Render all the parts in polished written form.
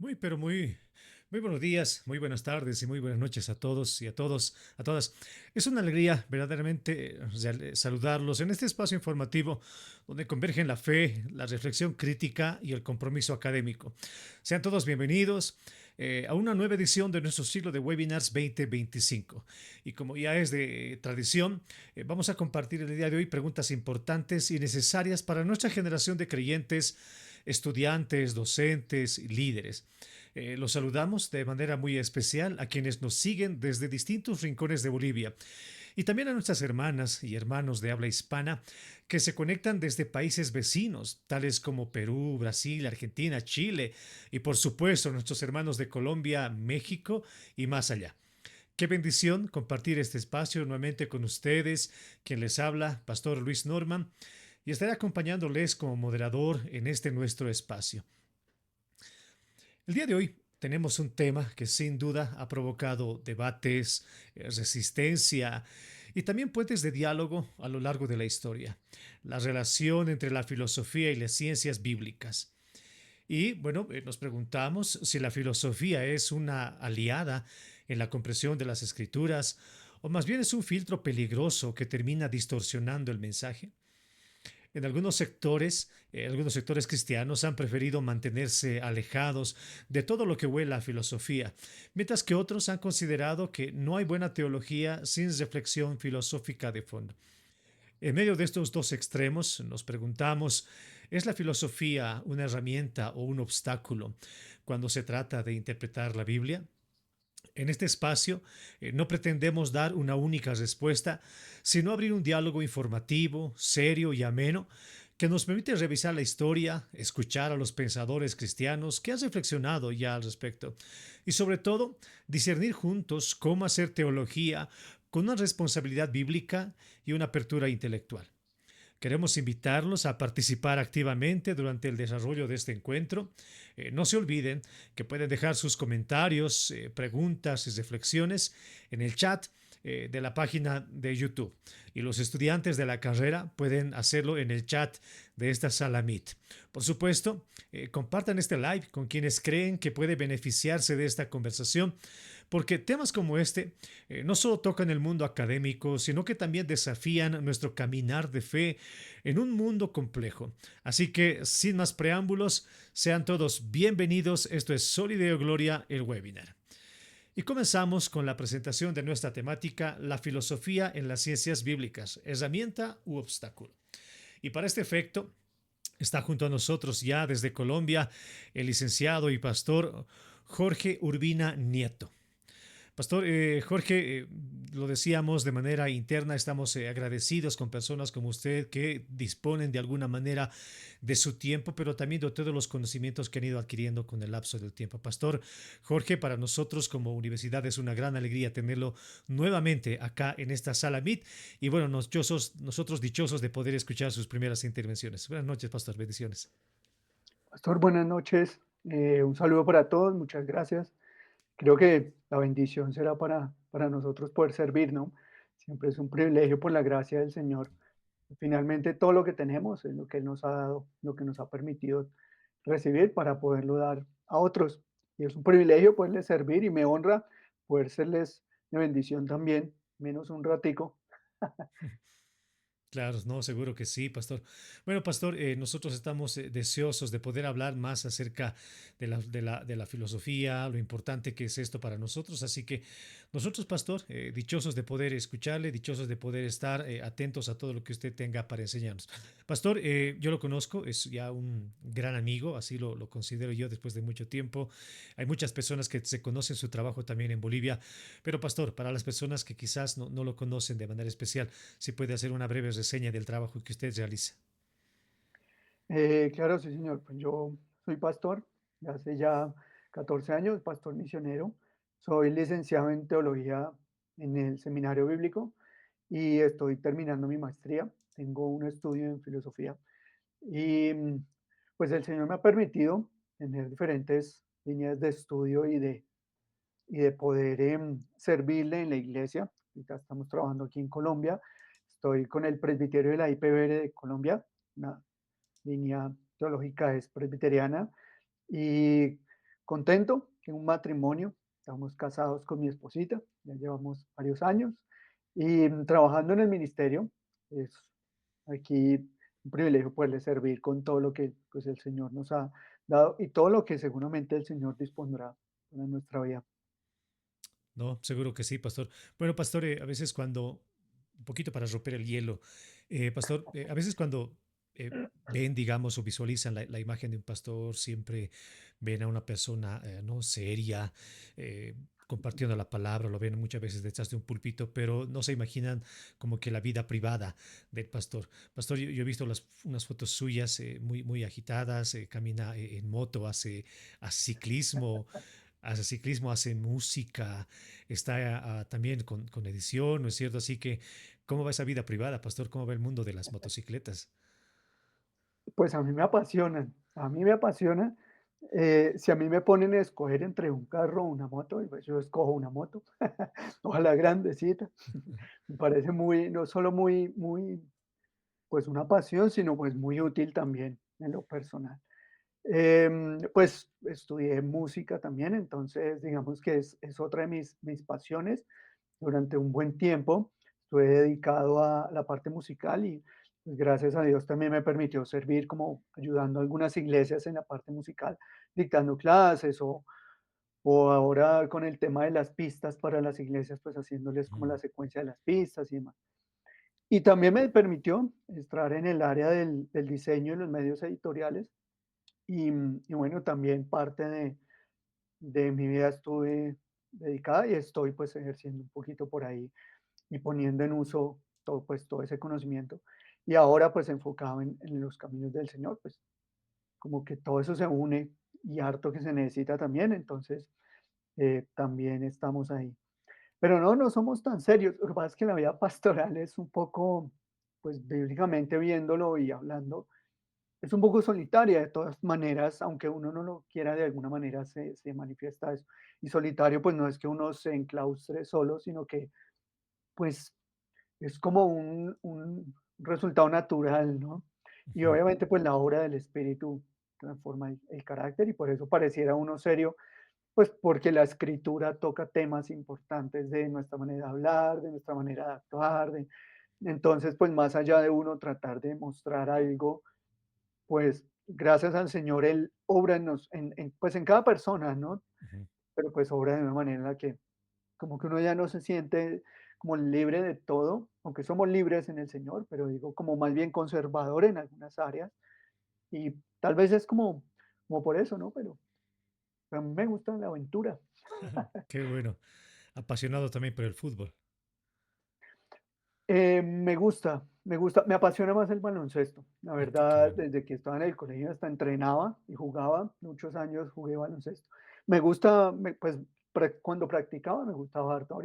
Muy buenos días, muy buenas tardes y muy buenas noches a todos y a todos, a todas. Es una alegría verdaderamente saludarlos en este espacio informativo donde convergen la fe, la reflexión crítica y el compromiso académico. Sean todos bienvenidos a una nueva edición de nuestro ciclo de webinars 2025. Y como ya es de tradición, vamos a compartir el día de hoy preguntas importantes y necesarias para nuestra generación de creyentes, estudiantes, docentes y líderes. Los saludamos de manera muy especial a quienes nos siguen desde distintos rincones de Bolivia y también a nuestras hermanas y hermanos de habla hispana que se conectan desde países vecinos, tales como Perú, Brasil, Argentina, Chile y por supuesto nuestros hermanos de Colombia, México y más allá. Qué bendición compartir este espacio nuevamente con ustedes, quien les habla, Pastor Luis Norman, y estaré acompañándoles como moderador en este nuestro espacio. El día de hoy tenemos un tema que sin duda ha provocado debates, resistencia y también puentes de diálogo a lo largo de la historia. La relación entre la filosofía y las ciencias bíblicas. Y bueno, nos preguntamos si la filosofía es una aliada en la comprensión de las escrituras o más bien es un filtro peligroso que termina distorsionando el mensaje. En algunos sectores cristianos han preferido mantenerse alejados de todo lo que huela a filosofía, mientras que otros han considerado que no hay buena teología sin reflexión filosófica de fondo. En medio de estos dos extremos nos preguntamos, ¿es la filosofía una herramienta o un obstáculo cuando se trata de interpretar la Biblia? En este espacio no pretendemos dar una única respuesta, sino abrir un diálogo informativo, serio y ameno que nos permite revisar la historia, escuchar a los pensadores cristianos que han reflexionado ya al respecto y sobre todo discernir juntos cómo hacer teología con una responsabilidad bíblica y una apertura intelectual. Queremos invitarlos a participar activamente durante el desarrollo de este encuentro. No se olviden que pueden dejar sus comentarios, preguntas y reflexiones en el chat de la página de YouTube. Y los estudiantes de la carrera pueden hacerlo en el chat de esta sala Meet. Por supuesto, compartan este live con quienes creen que puede beneficiarse de esta conversación, porque temas como este no solo tocan el mundo académico, sino que también desafían nuestro caminar de fe en un mundo complejo. Así que, sin más preámbulos, sean todos bienvenidos. Esto es Sol y Deo Gloria, el webinar. Y comenzamos con la presentación de nuestra temática, la filosofía en las ciencias bíblicas, herramienta u obstáculo. Y para este efecto, está junto a nosotros ya desde Colombia el licenciado y pastor Jorge Urbina Nieto. Pastor Jorge, lo decíamos de manera interna, estamos agradecidos con personas como usted que disponen de alguna manera de su tiempo, pero también de todos los conocimientos que han ido adquiriendo con el lapso del tiempo. Pastor Jorge, para nosotros como universidad es una gran alegría tenerlo nuevamente acá en esta sala Meet y bueno, nosotros dichosos de poder escuchar sus primeras intervenciones. Buenas noches, Pastor, bendiciones. Pastor, buenas noches. Un saludo para todos, muchas gracias. Creo que la bendición será para nosotros poder servir, ¿no? Siempre es un privilegio por la gracia del Señor. Finalmente, todo lo que tenemos es lo que Él nos ha dado, lo que nos ha permitido recibir para poderlo dar a otros. Y es un privilegio poderles servir y me honra poder serles de bendición también, menos un ratico. Claro, no, seguro que sí, pastor. Bueno, pastor, nosotros estamos deseosos de poder hablar más acerca de la filosofía, lo importante que es esto para nosotros. Así que nosotros, pastor, dichosos de poder escucharle, dichosos de poder estar atentos a todo lo que usted tenga para enseñarnos. Pastor, yo lo conozco, es ya un gran amigo, así lo considero yo después de mucho tiempo. Hay muchas personas que se conocen su trabajo también en Bolivia, pero pastor, para las personas que quizás no lo conocen de manera especial, si puede hacer una breve reseña del trabajo que usted realiza. Claro, sí, señor. Pues yo soy pastor de hace ya 14 años, pastor misionero. Soy licenciado en teología en el seminario bíblico y estoy terminando mi maestría. Tengo un estudio en filosofía y pues el Señor me ha permitido tener diferentes líneas de estudio y de poder servirle en la iglesia. Ahorita estamos trabajando aquí en Colombia. Estoy con el presbiterio de la IPBR de Colombia, una línea teológica es presbiteriana y contento, tengo un matrimonio, estamos casados con mi esposita, ya llevamos varios años y trabajando en el ministerio. Es aquí un privilegio poderle servir con todo lo que pues, el Señor nos ha dado y todo lo que seguramente el Señor dispondrá para nuestra vida. No, seguro que sí, pastor. Bueno, pastor, a veces cuando, un poquito para romper el hielo, pastor, a veces cuando ven, digamos, o visualizan la imagen de un pastor, siempre ven a una persona, ¿no? Seria, eh, compartiendo la palabra, lo ven muchas veces detrás de un púlpito, pero no se imaginan como que la vida privada del pastor. Pastor, yo he visto unas fotos suyas muy agitadas, camina en moto, hace ciclismo, hace música, está también con edición, ¿no es cierto? Así que, ¿cómo va esa vida privada, pastor? ¿Cómo va el mundo de las motocicletas? Pues a mí me apasionan, a mí me apasiona. Si a mí me ponen a escoger entre un carro o una moto, pues yo escojo una moto, ojalá grandecita. Me parece muy, no solo pues una pasión, sino pues muy útil también en lo personal. Pues estudié música también, entonces digamos que es otra de mis pasiones. Durante un buen tiempo estuve dedicado a la parte musical y pues, gracias a Dios también me permitió servir como ayudando a algunas iglesias en la parte musical, dictando clases o ahora con el tema de las pistas para las iglesias, pues haciéndoles como Mm, la secuencia de las pistas y demás. Y también me permitió estar en el área del diseño y los medios editoriales y bueno, también parte de mi vida estuve dedicada y estoy pues ejerciendo un poquito por ahí y poniendo en uso todo, pues, todo ese conocimiento. Y ahora, pues, enfocado en los caminos del Señor, pues, como que todo eso se une y harto que se necesita también, entonces, también estamos ahí. Pero no, no somos tan serios. Lo que pasa es que la vida pastoral es un poco, pues, bíblicamente viéndolo y hablando, es un poco solitaria de todas maneras, aunque uno no lo quiera, de alguna manera se manifiesta eso. Y solitario, pues, no es que uno se enclaustre solo, sino que, pues, es como un resultado natural, ¿no? Y ujú. obviamente, pues, la obra del espíritu transforma el carácter y por eso pareciera uno serio, pues, porque la escritura toca temas importantes de nuestra manera de hablar, de nuestra manera de actuar, de entonces, pues, más allá de uno tratar de mostrar algo, pues, gracias al Señor, Él obra en nos pues, en cada persona, ¿no? Ujú. Pero, pues, obra de una manera en la que como que uno ya no se siente como libre de todo, aunque somos libres en el Señor, pero digo como más bien conservador en algunas áreas y tal vez es como por eso, ¿no? Pero a mí me gusta la aventura. Qué bueno. Apasionado también por el fútbol. Me apasiona más el baloncesto. La Qué verdad, bueno. desde que estaba en el colegio hasta entrenaba y jugaba, muchos años jugué baloncesto. Me gusta, pues cuando practicaba me gustaba harto.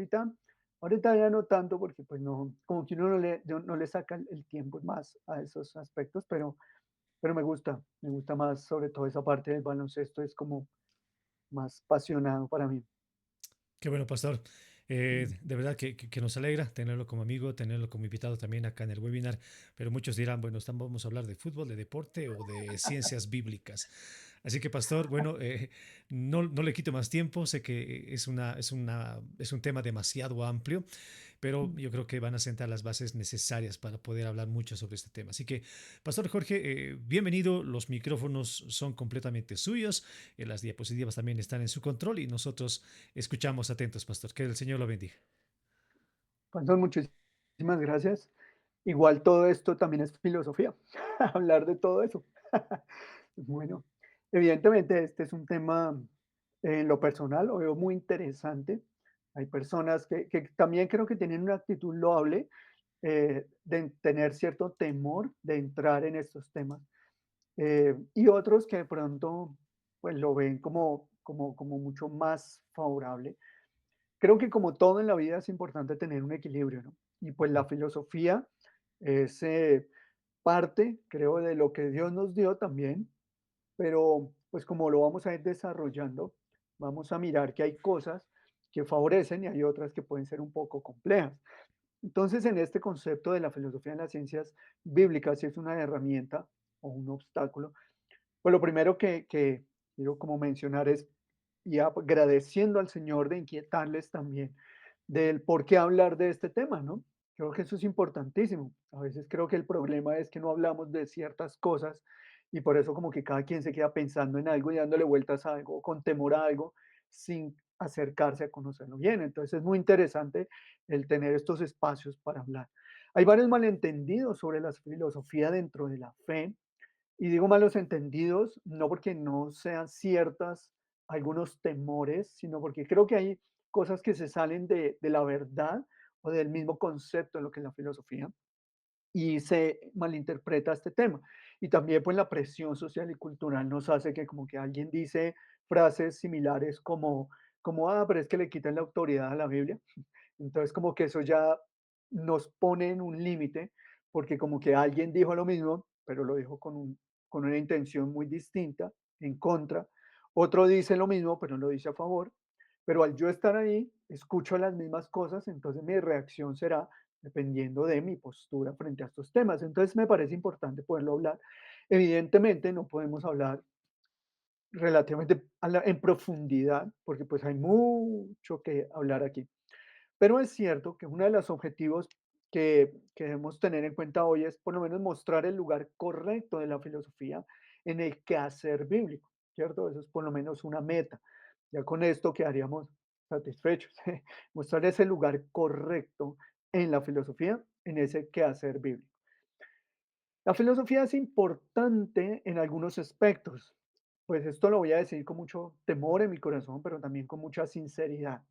Ahorita ya no tanto porque pues no, como que uno no le saca el tiempo más a esos aspectos, pero me gusta más sobre todo esa parte del baloncesto, es como más apasionado para mí. Qué bueno, pastor. De verdad que nos alegra tenerlo como amigo, tenerlo como invitado también acá en el webinar, pero muchos dirán, bueno, vamos a hablar de fútbol, de deporte o de ciencias bíblicas. Así que, pastor, bueno, no le quito más tiempo, sé que es un tema demasiado amplio, pero yo creo que van a sentar las bases necesarias para poder hablar mucho sobre este tema. Así que, Pastor Jorge, bienvenido, los micrófonos son completamente suyos, las diapositivas también están en su control y nosotros escuchamos atentos, Pastor. Que el Señor lo bendiga. Pastor, muchísimas gracias. Igual todo esto también es filosofía, hablar de todo eso. Bueno, evidentemente este es un tema en lo personal, lo veo muy interesante. Hay personas que también creo que tienen una actitud loable de tener cierto temor de entrar en estos temas. Y otros que de pronto pues lo ven como mucho más favorable. Creo que como todo en la vida es importante tener un equilibrio, ¿no? Y pues la filosofía es parte, creo, de lo que Dios nos dio también, pero pues como lo vamos a ir desarrollando, vamos a mirar que hay cosas que favorecen y hay otras que pueden ser un poco complejas. Entonces, en este concepto de la filosofía en las ciencias bíblicas, si es una herramienta o un obstáculo, pues lo primero que quiero como mencionar es y agradeciendo al Señor de inquietarles también del por qué hablar de este tema, ¿no? Creo que eso es importantísimo. A veces creo que el problema es que no hablamos de ciertas cosas y por eso como que cada quien se queda pensando en algo y dándole vueltas a algo, con temor a algo, sin acercarse a conocerlo bien. Entonces es muy interesante el tener estos espacios para hablar. Hay varios malentendidos sobre la filosofía dentro de la fe, y digo malos entendidos, no porque no sean ciertas algunos temores, sino porque creo que hay cosas que se salen de la verdad o del mismo concepto de lo que es la filosofía y se malinterpreta este tema. Y también pues la presión social y cultural nos hace que como que alguien dice frases similares como, pero es que le quitan la autoridad a la Biblia. Entonces, como que eso ya nos pone en un límite, porque como que alguien dijo lo mismo, pero lo dijo con una intención muy distinta, en contra. Otro dice lo mismo, pero lo dice a favor. Pero al yo estar ahí, escucho las mismas cosas, entonces mi reacción será dependiendo de mi postura frente a estos temas. Entonces me parece importante poderlo hablar. Evidentemente no podemos hablar relativamente en profundidad, porque pues hay mucho que hablar aquí. Pero es cierto que uno de los objetivos que debemos tener en cuenta hoy es por lo menos mostrar el lugar correcto de la filosofía en el quehacer bíblico, ¿cierto? Eso es por lo menos una meta. Ya con esto quedaríamos satisfechos. Mostrar ese lugar correcto en la filosofía, en ese quehacer bíblico. La filosofía es importante en algunos aspectos. Pues esto lo voy a decir con mucho temor en mi corazón, pero también con mucha sinceridad.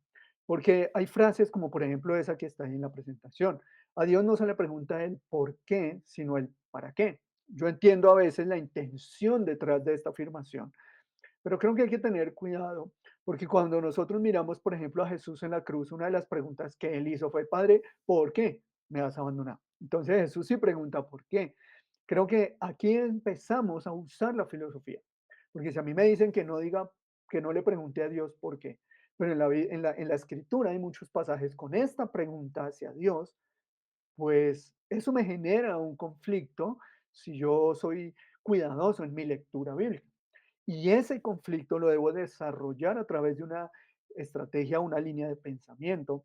Porque hay frases como por ejemplo esa que está ahí en la presentación. A Dios no se le pregunta el por qué, sino el para qué. Yo entiendo a veces la intención detrás de esta afirmación, pero creo que hay que tener cuidado, porque cuando nosotros miramos, por ejemplo, a Jesús en la cruz, una de las preguntas que él hizo fue, Padre, ¿por qué me has abandonado? Entonces Jesús sí pregunta, ¿por qué? Creo que aquí empezamos a usar la filosofía, porque si a mí me dicen que no diga, que no le pregunte a Dios por qué, pero en la escritura hay muchos pasajes con esta pregunta hacia Dios, pues eso me genera un conflicto si yo soy cuidadoso en mi lectura bíblica. Y ese conflicto lo debo desarrollar a través de una estrategia, una línea de pensamiento.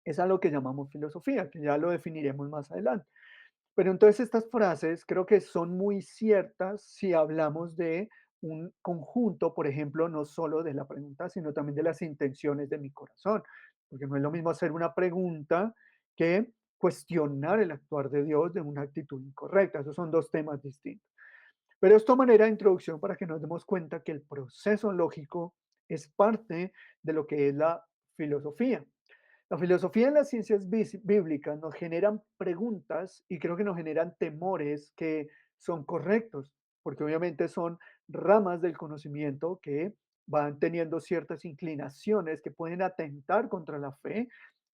Es a lo que llamamos filosofía, que ya lo definiremos más adelante. Pero entonces estas frases creo que son muy ciertas si hablamos de un conjunto, por ejemplo, no solo de la pregunta, sino también de las intenciones de mi corazón, porque no es lo mismo hacer una pregunta que cuestionar el actuar de Dios de una actitud incorrecta. Esos son dos temas distintos. Pero esto manera de introducción para que nos demos cuenta que el proceso lógico es parte de lo que es la filosofía. La filosofía y las ciencias bíblicas nos generan preguntas y creo que nos generan temores que son correctos, porque obviamente son ramas del conocimiento que van teniendo ciertas inclinaciones que pueden atentar contra la fe.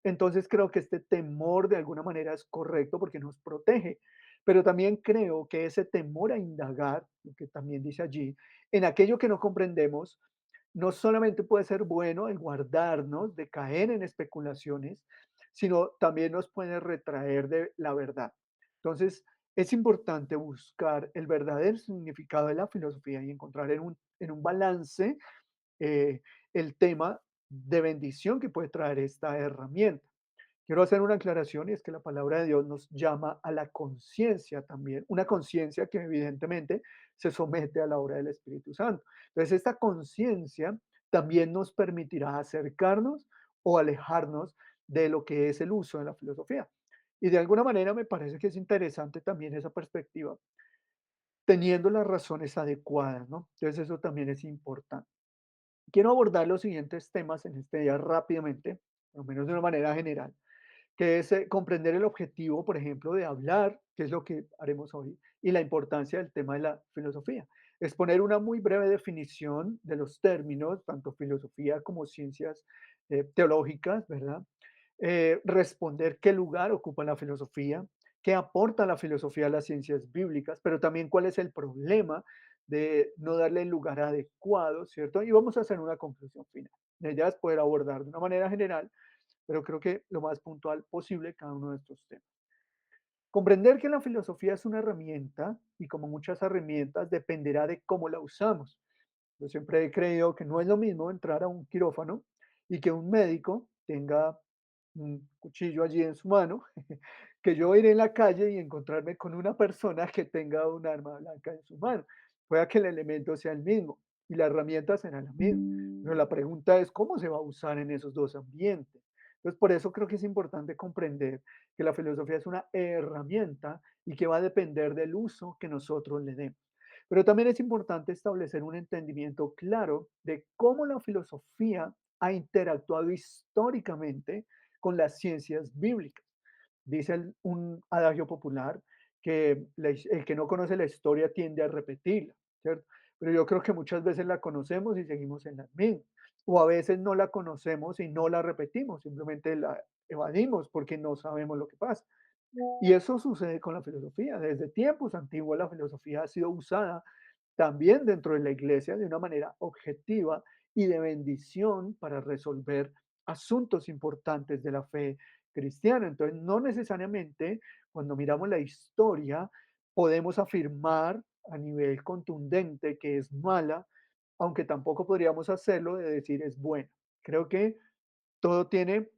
Entonces creo que este temor de alguna manera es correcto porque nos protege, pero también creo que ese temor a indagar, lo que también dice allí, en aquello que no comprendemos, no solamente puede ser bueno el guardarnos de caer en especulaciones, sino también nos puede retraer de la verdad. Entonces, es importante buscar el verdadero significado de la filosofía y encontrar en un balance eh, el tema de bendición que puede traer esta herramienta. Quiero hacer una aclaración y es que la palabra de Dios nos llama a la conciencia también, una conciencia que evidentemente se somete a la obra del Espíritu Santo. Entonces, esta conciencia también nos permitirá acercarnos o alejarnos de lo que es el uso de la filosofía. Y de alguna manera me parece que es interesante también esa perspectiva, teniendo las razones adecuadas, ¿no? Entonces, eso también es importante. Quiero abordar los siguientes temas en este día rápidamente, por lo menos de una manera general, que es comprender el objetivo, por ejemplo, de hablar, que es lo que haremos hoy, y la importancia del tema de la filosofía. Exponer una muy breve definición de los términos, tanto filosofía como ciencias teológicas, ¿verdad? Responder qué lugar ocupa la filosofía, qué aporta la filosofía a las ciencias bíblicas, pero también cuál es el problema de no darle el lugar adecuado, ¿cierto? Y vamos a hacer una conclusión final. La idea es poder abordar de una manera general, pero creo que lo más puntual posible cada uno de estos temas. Comprender que la filosofía es una herramienta y como muchas herramientas dependerá de cómo la usamos. Yo siempre he creído que no es lo mismo entrar a un quirófano y que un médico tenga un cuchillo allí en su mano, que yo ir en la calle y encontrarme con una persona que tenga un arma blanca en su mano. Pueda que el elemento sea el mismo y la herramienta será la misma. Pero la pregunta es cómo se va a usar en esos dos ambientes. Entonces, por eso creo que es importante comprender que la filosofía es una herramienta y que va a depender del uso que nosotros le demos. Pero también es importante establecer un entendimiento claro de cómo la filosofía ha interactuado históricamente con las ciencias bíblicas. Dice un adagio popular que el que no conoce la historia tiende a repetirla, ¿cierto? Pero yo creo que muchas veces la conocemos y seguimos en las mismas. O a veces no la conocemos y no la repetimos, simplemente la evadimos porque no sabemos lo que pasa. Y eso sucede con la filosofía. Desde tiempos antiguos la filosofía ha sido usada también dentro de la iglesia de una manera objetiva y de bendición para resolver asuntos importantes de la fe cristiana. Entonces, no necesariamente cuando miramos la historia podemos afirmar a nivel contundente que es mala, aunque tampoco podríamos hacerlo de decir es buena. Creo que todo tiene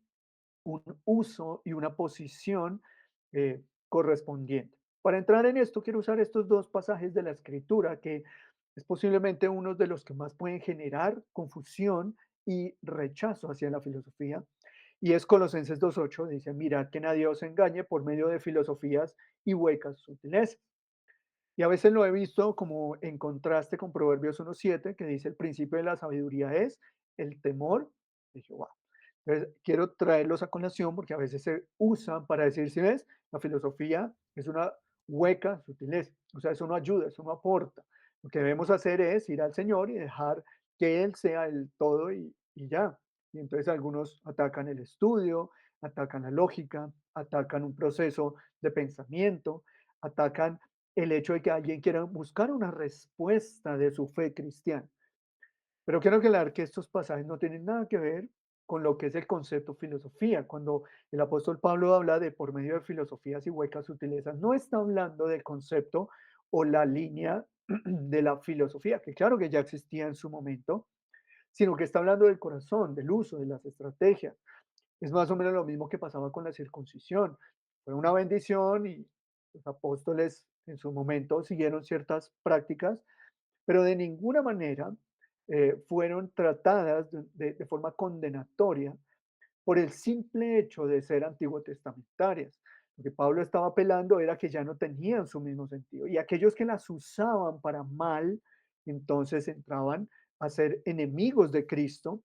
un uso y una posición correspondiente. Para entrar en esto, quiero usar estos dos pasajes de la escritura, que es posiblemente uno de los que más pueden generar confusión y rechazo hacia la filosofía. Y es Colosenses 2.8, dice, mirad que nadie os engañe por medio de filosofías y huecas sutilezas. Y a veces lo he visto como en contraste con Proverbios 1.7, que dice, el principio de la sabiduría es el temor de Jehová. Entonces, quiero traerlos a colación porque a veces se usan para decir, si ves, la filosofía es una hueca sutileza, o sea, eso no ayuda, eso no aporta. Lo que debemos hacer es ir al Señor y dejar que Él sea el todo y ya. Y entonces algunos atacan el estudio, atacan la lógica, atacan un proceso de pensamiento, atacan el hecho de que alguien quiera buscar una respuesta de su fe cristiana. Pero quiero aclarar que estos pasajes no tienen nada que ver con lo que es el concepto filosofía. Cuando el apóstol Pablo habla de por medio de filosofías y huecas sutilezas, no está hablando del concepto o la línea de la filosofía, que claro que ya existía en su momento, sino que está hablando del corazón, del uso, de las estrategias. Es más o menos lo mismo que pasaba con la circuncisión. Fue una bendición y los apóstoles en su momento siguieron ciertas prácticas, pero de ninguna manera fueron tratadas de forma condenatoria por el simple hecho de ser antiguo testamentarias. Lo que Pablo estaba apelando era que ya no tenían su mismo sentido y aquellos que las usaban para mal, entonces entraban a ser enemigos de Cristo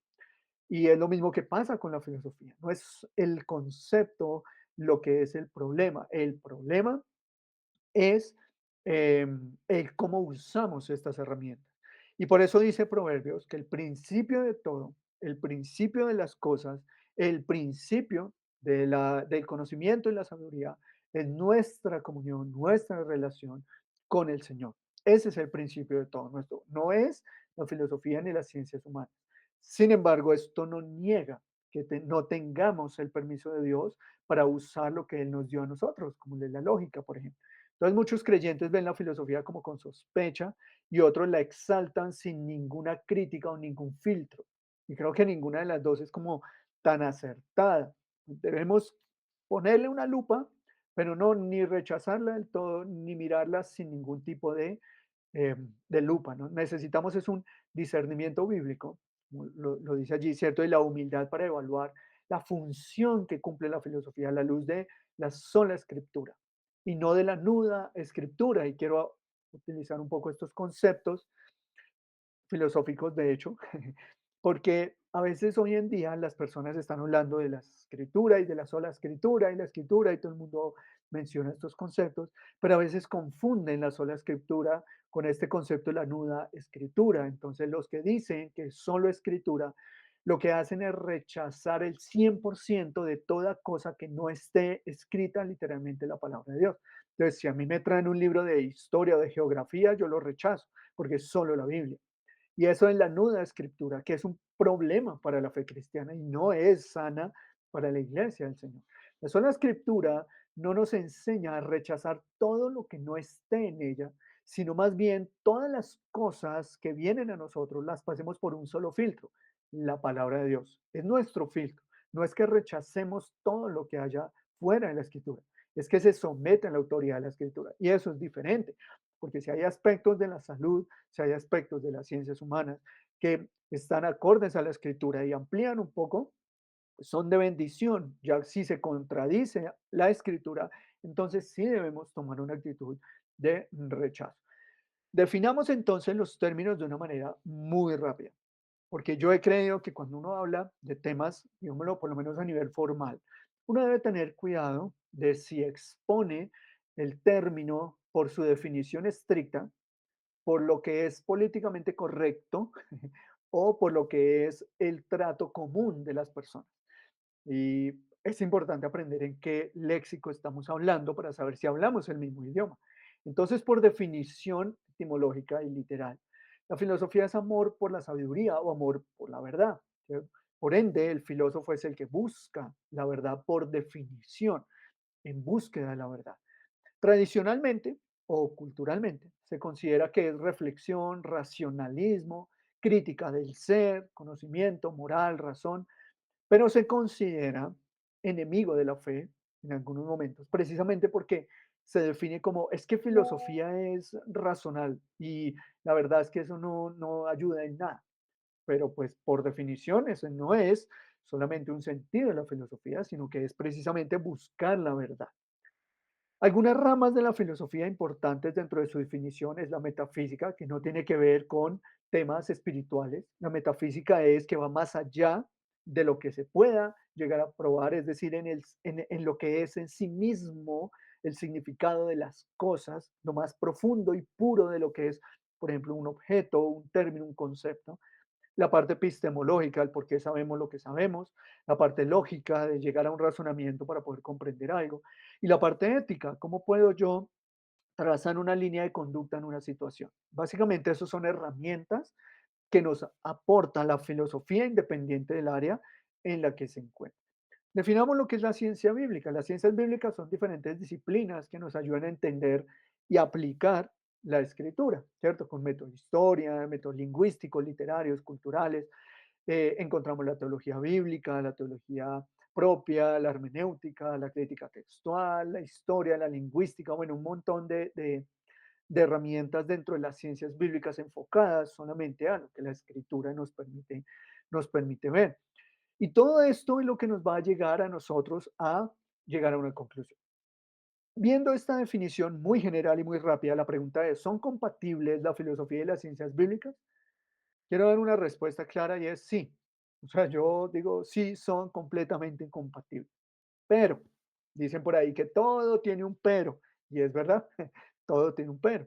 y es lo mismo que pasa con la filosofía. No es el concepto lo que es el problema. El problema es el cómo usamos estas herramientas. Y por eso dice Proverbios que el principio de todo, el principio de las cosas, el principio del conocimiento y la sabiduría es nuestra comunión, nuestra relación con el Señor. Ese es el principio de todo nuestro. No es la filosofía ni las ciencias humanas. Sin embargo, esto no niega que no tengamos el permiso de Dios para usar lo que Él nos dio a nosotros, como la lógica, por ejemplo. Entonces muchos creyentes ven la filosofía como con sospecha y otros la exaltan sin ninguna crítica o ningún filtro. Y creo que ninguna de las dos es como tan acertada. Debemos ponerle una lupa, pero no ni rechazarla del todo, ni mirarla sin ningún tipo de lupa, ¿no? Necesitamos es un discernimiento bíblico, como lo dice allí, ¿cierto? Y la humildad para evaluar la función que cumple la filosofía a la luz de la sola escritura y no de la nuda escritura. Y quiero utilizar un poco estos conceptos filosóficos, de hecho, porque a veces hoy en día las personas están hablando de la escritura y de la sola escritura y la escritura y todo el mundo menciona estos conceptos, pero a veces confunden la sola escritura con este concepto de la nuda escritura. Entonces los que dicen que es solo escritura, lo que hacen es rechazar el 100% de toda cosa que no esté escrita literalmente en la palabra de Dios. Entonces, si a mí me traen un libro de historia o de geografía, yo lo rechazo, porque es solo la Biblia. Y eso en la nuda escritura, que es un problema para la fe cristiana y no es sana para la iglesia del Señor. La sola escritura no nos enseña a rechazar todo lo que no esté en ella, sino más bien todas las cosas que vienen a nosotros las pasemos por un solo filtro, la palabra de Dios. Es nuestro filtro. No es que rechacemos todo lo que haya fuera de la escritura, es que se somete a la autoridad de la escritura. Y eso es diferente, porque si hay aspectos de la salud, si hay aspectos de las ciencias humanas que están acordes a la escritura y amplían un poco, son de bendición. Ya si se contradice la escritura, entonces sí debemos tomar una actitud de rechazo. Definamos entonces los términos de una manera muy rápida, porque yo he creído que cuando uno habla de temas, digámoslo por lo menos a nivel formal, uno debe tener cuidado de si expone el término por su definición estricta, por lo que es políticamente correcto o por lo que es el trato común de las personas. Y es importante aprender en qué léxico estamos hablando para saber si hablamos el mismo idioma. Entonces, por definición etimológica y literal, la filosofía es amor por la sabiduría o amor por la verdad. ¿Cierto? Por ende, el filósofo es el que busca la verdad por definición, en búsqueda de la verdad. Tradicionalmente o culturalmente se considera que es reflexión, racionalismo, crítica del ser, conocimiento, moral, razón, pero se considera enemigo de la fe en algunos momentos, precisamente porque se define como, es que filosofía es racional y la verdad es que eso no ayuda en nada, pero pues por definición eso no es solamente un sentido de la filosofía, sino que es precisamente buscar la verdad. Algunas ramas de la filosofía importantes dentro de su definición es la metafísica, que no tiene que ver con temas espirituales. La metafísica es que va más allá de lo que se pueda llegar a probar, es decir, en lo que es en sí mismo el significado de las cosas, lo más profundo y puro de lo que es, por ejemplo, un objeto, un término, un concepto. La parte epistemológica, el por qué sabemos lo que sabemos, la parte lógica de llegar a un razonamiento para poder comprender algo, y la parte ética, cómo puedo yo trazar una línea de conducta en una situación. Básicamente, eso son herramientas que nos aporta la filosofía independiente del área en la que se encuentra. Definamos lo que es la ciencia bíblica. Las ciencias bíblicas son diferentes disciplinas que nos ayudan a entender y aplicar la escritura, ¿cierto? Con métodos de historia, métodos lingüísticos, literarios, culturales. Encontramos la teología bíblica, la teología propia, la hermenéutica, la crítica textual, la historia, la lingüística, bueno, un montón de herramientas dentro de las ciencias bíblicas enfocadas solamente a lo que la escritura nos permite ver. Y todo esto es lo que nos va a llegar a nosotros a llegar a una conclusión. Viendo esta definición muy general y muy rápida, la pregunta es, ¿son compatibles la filosofía y las ciencias bíblicas? Quiero dar una respuesta clara y es sí. O sea, yo digo, sí, son completamente incompatibles. Pero, dicen por ahí que todo tiene un pero, y es verdad, todo tiene un pero,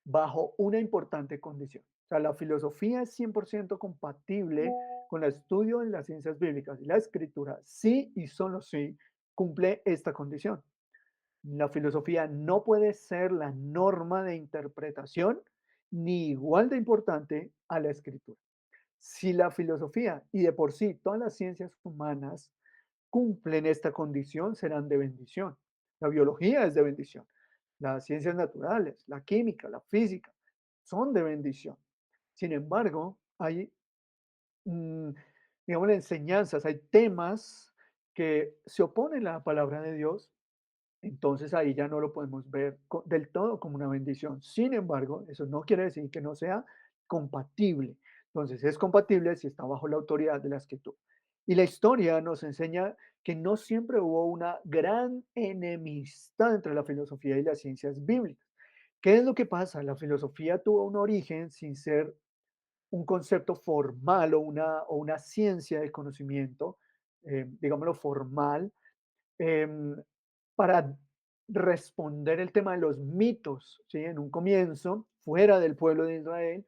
bajo una importante condición. O sea, la filosofía es 100% compatible con el estudio en las ciencias bíblicas y la escritura, sí y solo sí, cumple esta condición. La filosofía no puede ser la norma de interpretación ni igual de importante a la escritura. Si la filosofía y de por sí todas las ciencias humanas cumplen esta condición, serán de bendición. La biología es de bendición. Las ciencias naturales, la química, la física, son de bendición. Sin embargo, hay, mm, digamos, enseñanzas, hay temas que se oponen a la palabra de Dios, entonces ahí ya no lo podemos ver del todo como una bendición. Sin embargo, eso no quiere decir que no sea compatible. Entonces es compatible si está bajo la autoridad de la escritura. Y la historia nos enseña que no siempre hubo una gran enemistad entre la filosofía y las ciencias bíblicas. ¿Qué es lo que pasa? La filosofía tuvo un origen sin ser un concepto formal o una ciencia del conocimiento, digámoslo formal, em, para responder el tema de los mitos, ¿sí? En un comienzo, fuera del pueblo de Israel,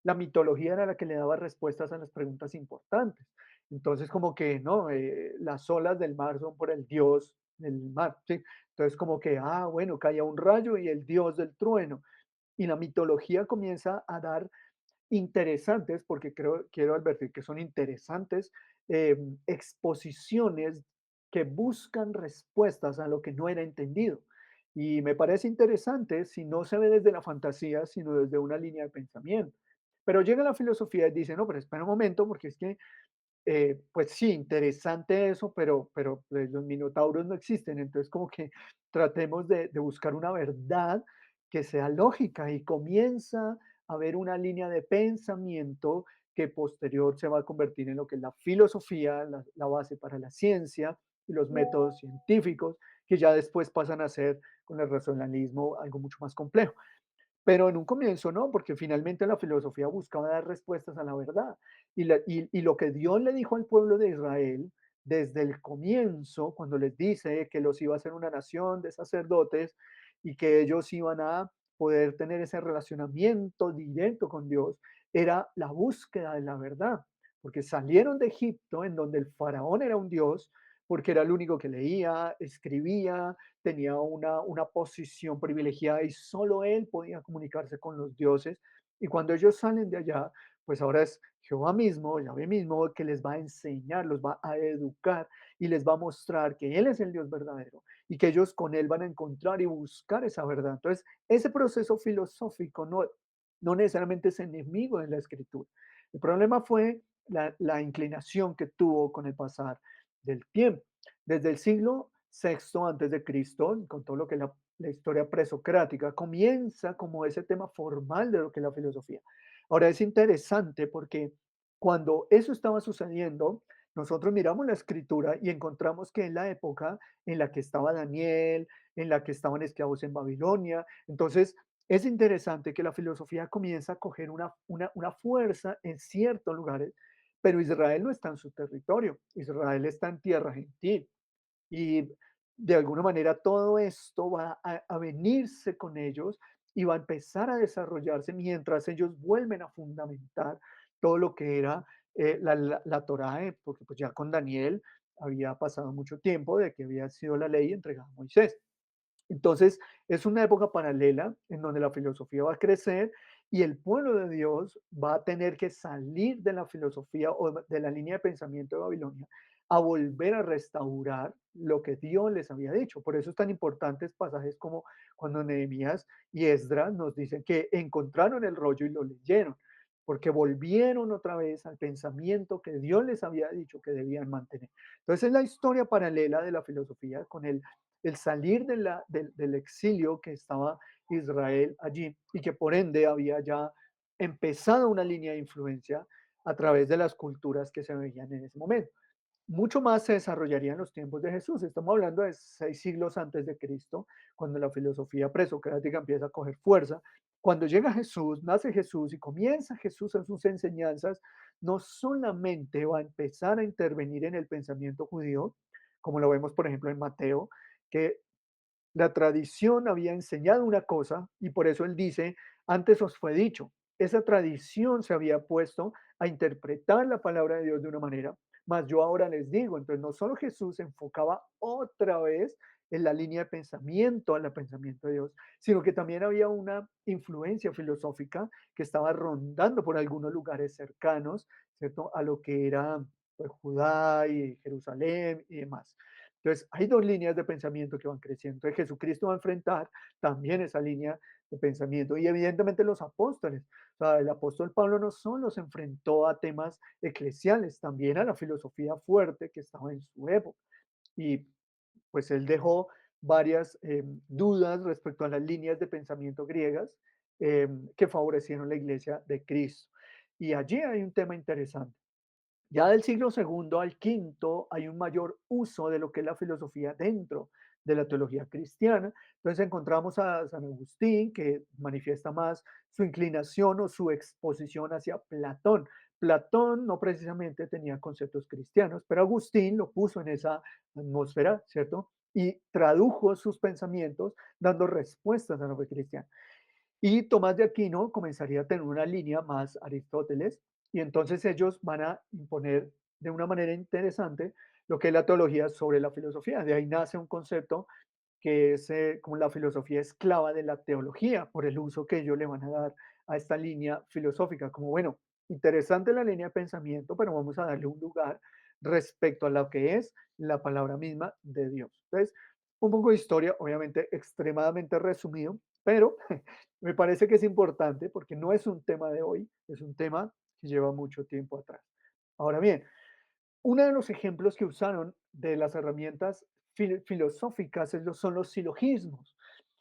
la mitología era la que le daba respuestas a las preguntas importantes. Entonces, como que, ¿no? Las olas del mar son por el dios del mar, ¿sí? Entonces, como que, bueno, caía un rayo y el dios del trueno. Y la mitología comienza a dar interesantes, porque quiero advertir que son interesantes, exposiciones que buscan respuestas a lo que no era entendido. Y me parece interesante si no se ve desde la fantasía, sino desde una línea de pensamiento. Pero llega la filosofía y dice, no, pero espera un momento, porque es que pues sí, interesante eso, pero pues, los minotauros no existen, entonces como que tratemos de buscar una verdad que sea lógica y comienza a haber una línea de pensamiento que posterior se va a convertir en lo que es la filosofía, la base para la ciencia y los métodos científicos, que ya después pasan a ser con el racionalismo algo mucho más complejo. Pero en un comienzo no, porque finalmente la filosofía buscaba dar respuestas a la verdad. Y lo que Dios le dijo al pueblo de Israel desde el comienzo, cuando les dice que los iba a hacer una nación de sacerdotes y que ellos iban a poder tener ese relacionamiento directo con Dios, era la búsqueda de la verdad, porque salieron de Egipto, en donde el faraón era un dios, porque era el único que leía, escribía, tenía una posición privilegiada y solo él podía comunicarse con los dioses. Y cuando ellos salen de allá, pues ahora es Jehová mismo, Yahvé mismo, que les va a enseñar, los va a educar y les va a mostrar que Él es el Dios verdadero y que ellos con Él van a encontrar y buscar esa verdad. Entonces, ese proceso filosófico no necesariamente es enemigo de la escritura. El problema fue la inclinación que tuvo con el pasar del tiempo. Desde el siglo sexto antes de Cristo, con todo lo que es la historia presocrática, comienza como ese tema formal de lo que es la filosofía. Ahora es interesante porque cuando eso estaba sucediendo, nosotros miramos la escritura y encontramos que en la época en la que estaba Daniel, en la que estaban esclavos en Babilonia, entonces es interesante que la filosofía comienza a coger una fuerza en ciertos lugares, pero Israel no está en su territorio, Israel está en tierra gentil. Y de alguna manera todo esto va a venirse con ellos y va a empezar a desarrollarse mientras ellos vuelven a fundamentar todo lo que era la Torá, porque pues ya con Daniel había pasado mucho tiempo de que había sido la ley entregada a Moisés. Entonces, es una época paralela en donde la filosofía va a crecer y el pueblo de Dios va a tener que salir de la filosofía o de la línea de pensamiento de Babilonia a volver a restaurar lo que Dios les había dicho. Por eso es tan importantes pasajes como cuando Nehemías y Esdras nos dicen que encontraron el rollo y lo leyeron, porque volvieron otra vez al pensamiento que Dios les había dicho que debían mantener. Entonces, es la historia paralela de la filosofía con el salir del exilio que estaba Israel allí y que por ende había ya empezado una línea de influencia a través de las culturas que se veían en ese momento. Mucho más se desarrollaría en los tiempos de Jesús. Estamos hablando de 6 siglos antes de Cristo, cuando la filosofía presocrática empieza a coger fuerza. Cuando llega Jesús, nace Jesús y comienza Jesús en sus enseñanzas, no solamente va a empezar a intervenir en el pensamiento judío, como lo vemos, por ejemplo, en Mateo, que la tradición había enseñado una cosa y por eso él dice, antes os fue dicho. Esa tradición se había puesto a interpretar la palabra de Dios de una manera, mas yo ahora les digo, entonces no solo Jesús se enfocaba otra vez en la línea de pensamiento, al pensamiento de Dios, sino que también había una influencia filosófica que estaba rondando por algunos lugares cercanos, ¿cierto? A lo que era pues, Judá y Jerusalén y demás. Entonces, hay dos líneas de pensamiento que van creciendo. Entonces, Jesucristo va a enfrentar también esa línea de pensamiento. Y evidentemente los apóstoles. O sea, el apóstol Pablo no solo se enfrentó a temas eclesiales, también a la filosofía fuerte que estaba en su época. Y pues él dejó varias dudas respecto a las líneas de pensamiento griegas que favorecieron la iglesia de Cristo. Y allí hay un tema interesante. Ya del siglo segundo al quinto hay un mayor uso de lo que es la filosofía dentro de la teología cristiana. Entonces encontramos a San Agustín que manifiesta más su inclinación o su exposición hacia Platón. Platón no precisamente tenía conceptos cristianos, pero Agustín lo puso en esa atmósfera, ¿cierto? Y tradujo sus pensamientos dando respuestas a la fe cristiana. Y Tomás de Aquino comenzaría a tener una línea más Aristóteles, y entonces ellos van a imponer de una manera interesante lo que es la teología sobre la filosofía. De ahí nace un concepto que es como la filosofía esclava de la teología, por el uso que ellos le van a dar a esta línea filosófica, como bueno, interesante la línea de pensamiento, pero vamos a darle un lugar respecto a lo que es la palabra misma de Dios. Entonces, un poco de historia, obviamente extremadamente resumido, pero me parece que es importante porque no es un tema de hoy, es un tema que lleva mucho tiempo atrás. Ahora bien, uno de los ejemplos que usaron de las herramientas filosóficas son los silogismos.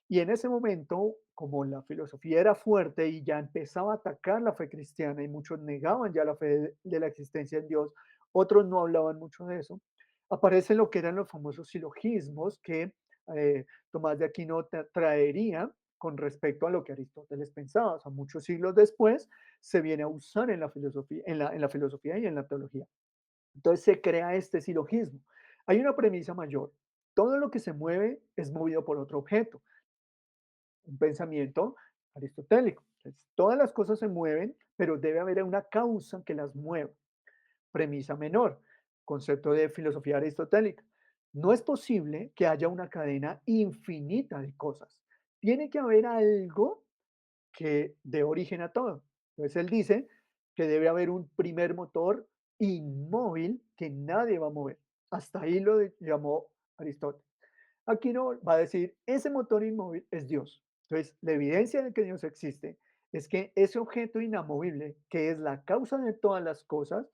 Y en ese momento, como la filosofía era fuerte y ya empezaba a atacar la fe cristiana y muchos negaban ya la fe de la existencia en Dios, otros no hablaban mucho de eso, aparecen lo que eran los famosos silogismos que Tomás de Aquino traería con respecto a lo que Aristóteles pensaba. O sea, muchos siglos después se viene a usar en la filosofía, en la filosofía y en la teología. Entonces se crea este silogismo. Hay una premisa mayor. Todo lo que se mueve es movido por otro objeto, un pensamiento aristotélico. Entonces, todas las cosas se mueven, pero debe haber una causa que las mueva. Premisa menor, concepto de filosofía aristotélica. No es posible que haya una cadena infinita de cosas. Tiene que haber algo que dé origen a todo. Entonces él dice que debe haber un primer motor inmóvil que nadie va a mover. Hasta ahí lo llamó Aristóteles. Aquino va a decir, ese motor inmóvil es Dios. Entonces, la evidencia de que Dios existe es que ese objeto inamovible, que es la causa de todas las cosas,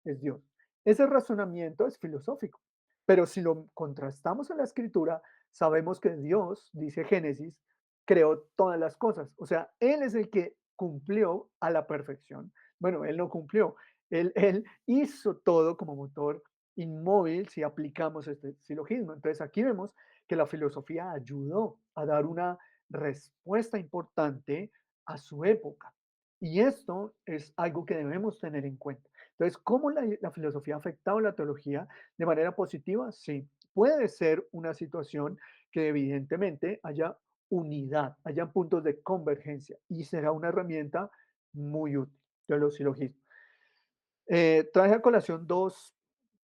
es Dios. Ese razonamiento es filosófico, pero si lo contrastamos en la escritura, sabemos que Dios, dice Génesis, creó todas las cosas. O sea, Él es el que cumplió a la perfección. Bueno, Él no cumplió, él hizo todo como motor inmóvil si aplicamos este silogismo. Entonces aquí vemos que la filosofía ayudó a dar una respuesta importante a su época. Y esto es algo que debemos tener en cuenta. Entonces, ¿cómo la filosofía ha afectado la teología de manera positiva? Sí, puede ser una situación que evidentemente haya unidad, haya puntos de convergencia y será una herramienta muy útil de los silogismos. Traje a colación dos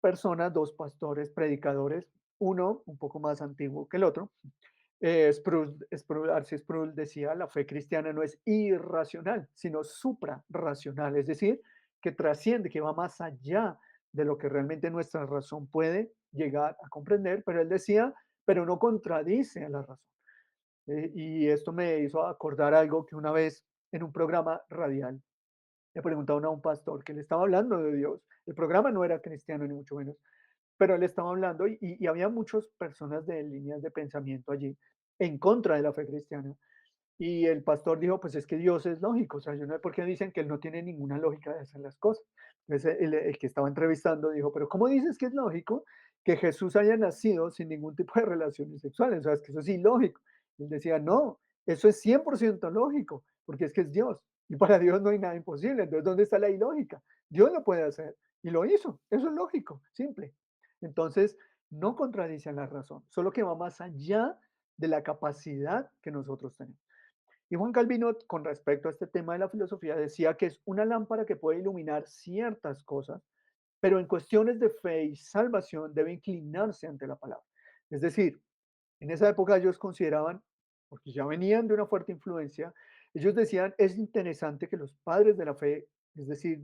personas, dos pastores, predicadores, uno un poco más antiguo que el otro. R.C. Sproul decía, la fe cristiana no es irracional, sino suprarracional, es decir, que trasciende, que va más allá de lo que realmente nuestra razón puede llegar a comprender, pero él decía, pero no contradice a la razón. Y esto me hizo acordar algo que una vez en un programa radial le preguntaron a un pastor que le estaba hablando de Dios. El programa no era cristiano ni mucho menos, pero él estaba hablando y había muchas personas de líneas de pensamiento allí en contra de la fe cristiana. Y el pastor dijo, pues es que Dios es lógico, o sea, yo no sé por qué dicen que él no tiene ninguna lógica de hacer las cosas. Entonces el que estaba entrevistando dijo, pero ¿cómo dices que es lógico que Jesús haya nacido sin ningún tipo de relaciones sexuales? O sea, es que eso es ilógico. Él decía, no, eso es 100% lógico, porque es que es Dios. Y para Dios no hay nada imposible. Entonces, ¿dónde está la ilógica? Dios lo puede hacer. Y lo hizo. Eso es lógico, simple. Entonces, no contradice a la razón, solo que va más allá de la capacidad que nosotros tenemos. Y Juan Calvino, con respecto a este tema de la filosofía, decía que es una lámpara que puede iluminar ciertas cosas, pero en cuestiones de fe y salvación debe inclinarse ante la palabra. Es decir, en esa época ellos consideraban, porque ya venían de una fuerte influencia, ellos decían, es interesante que los padres de la fe, es decir,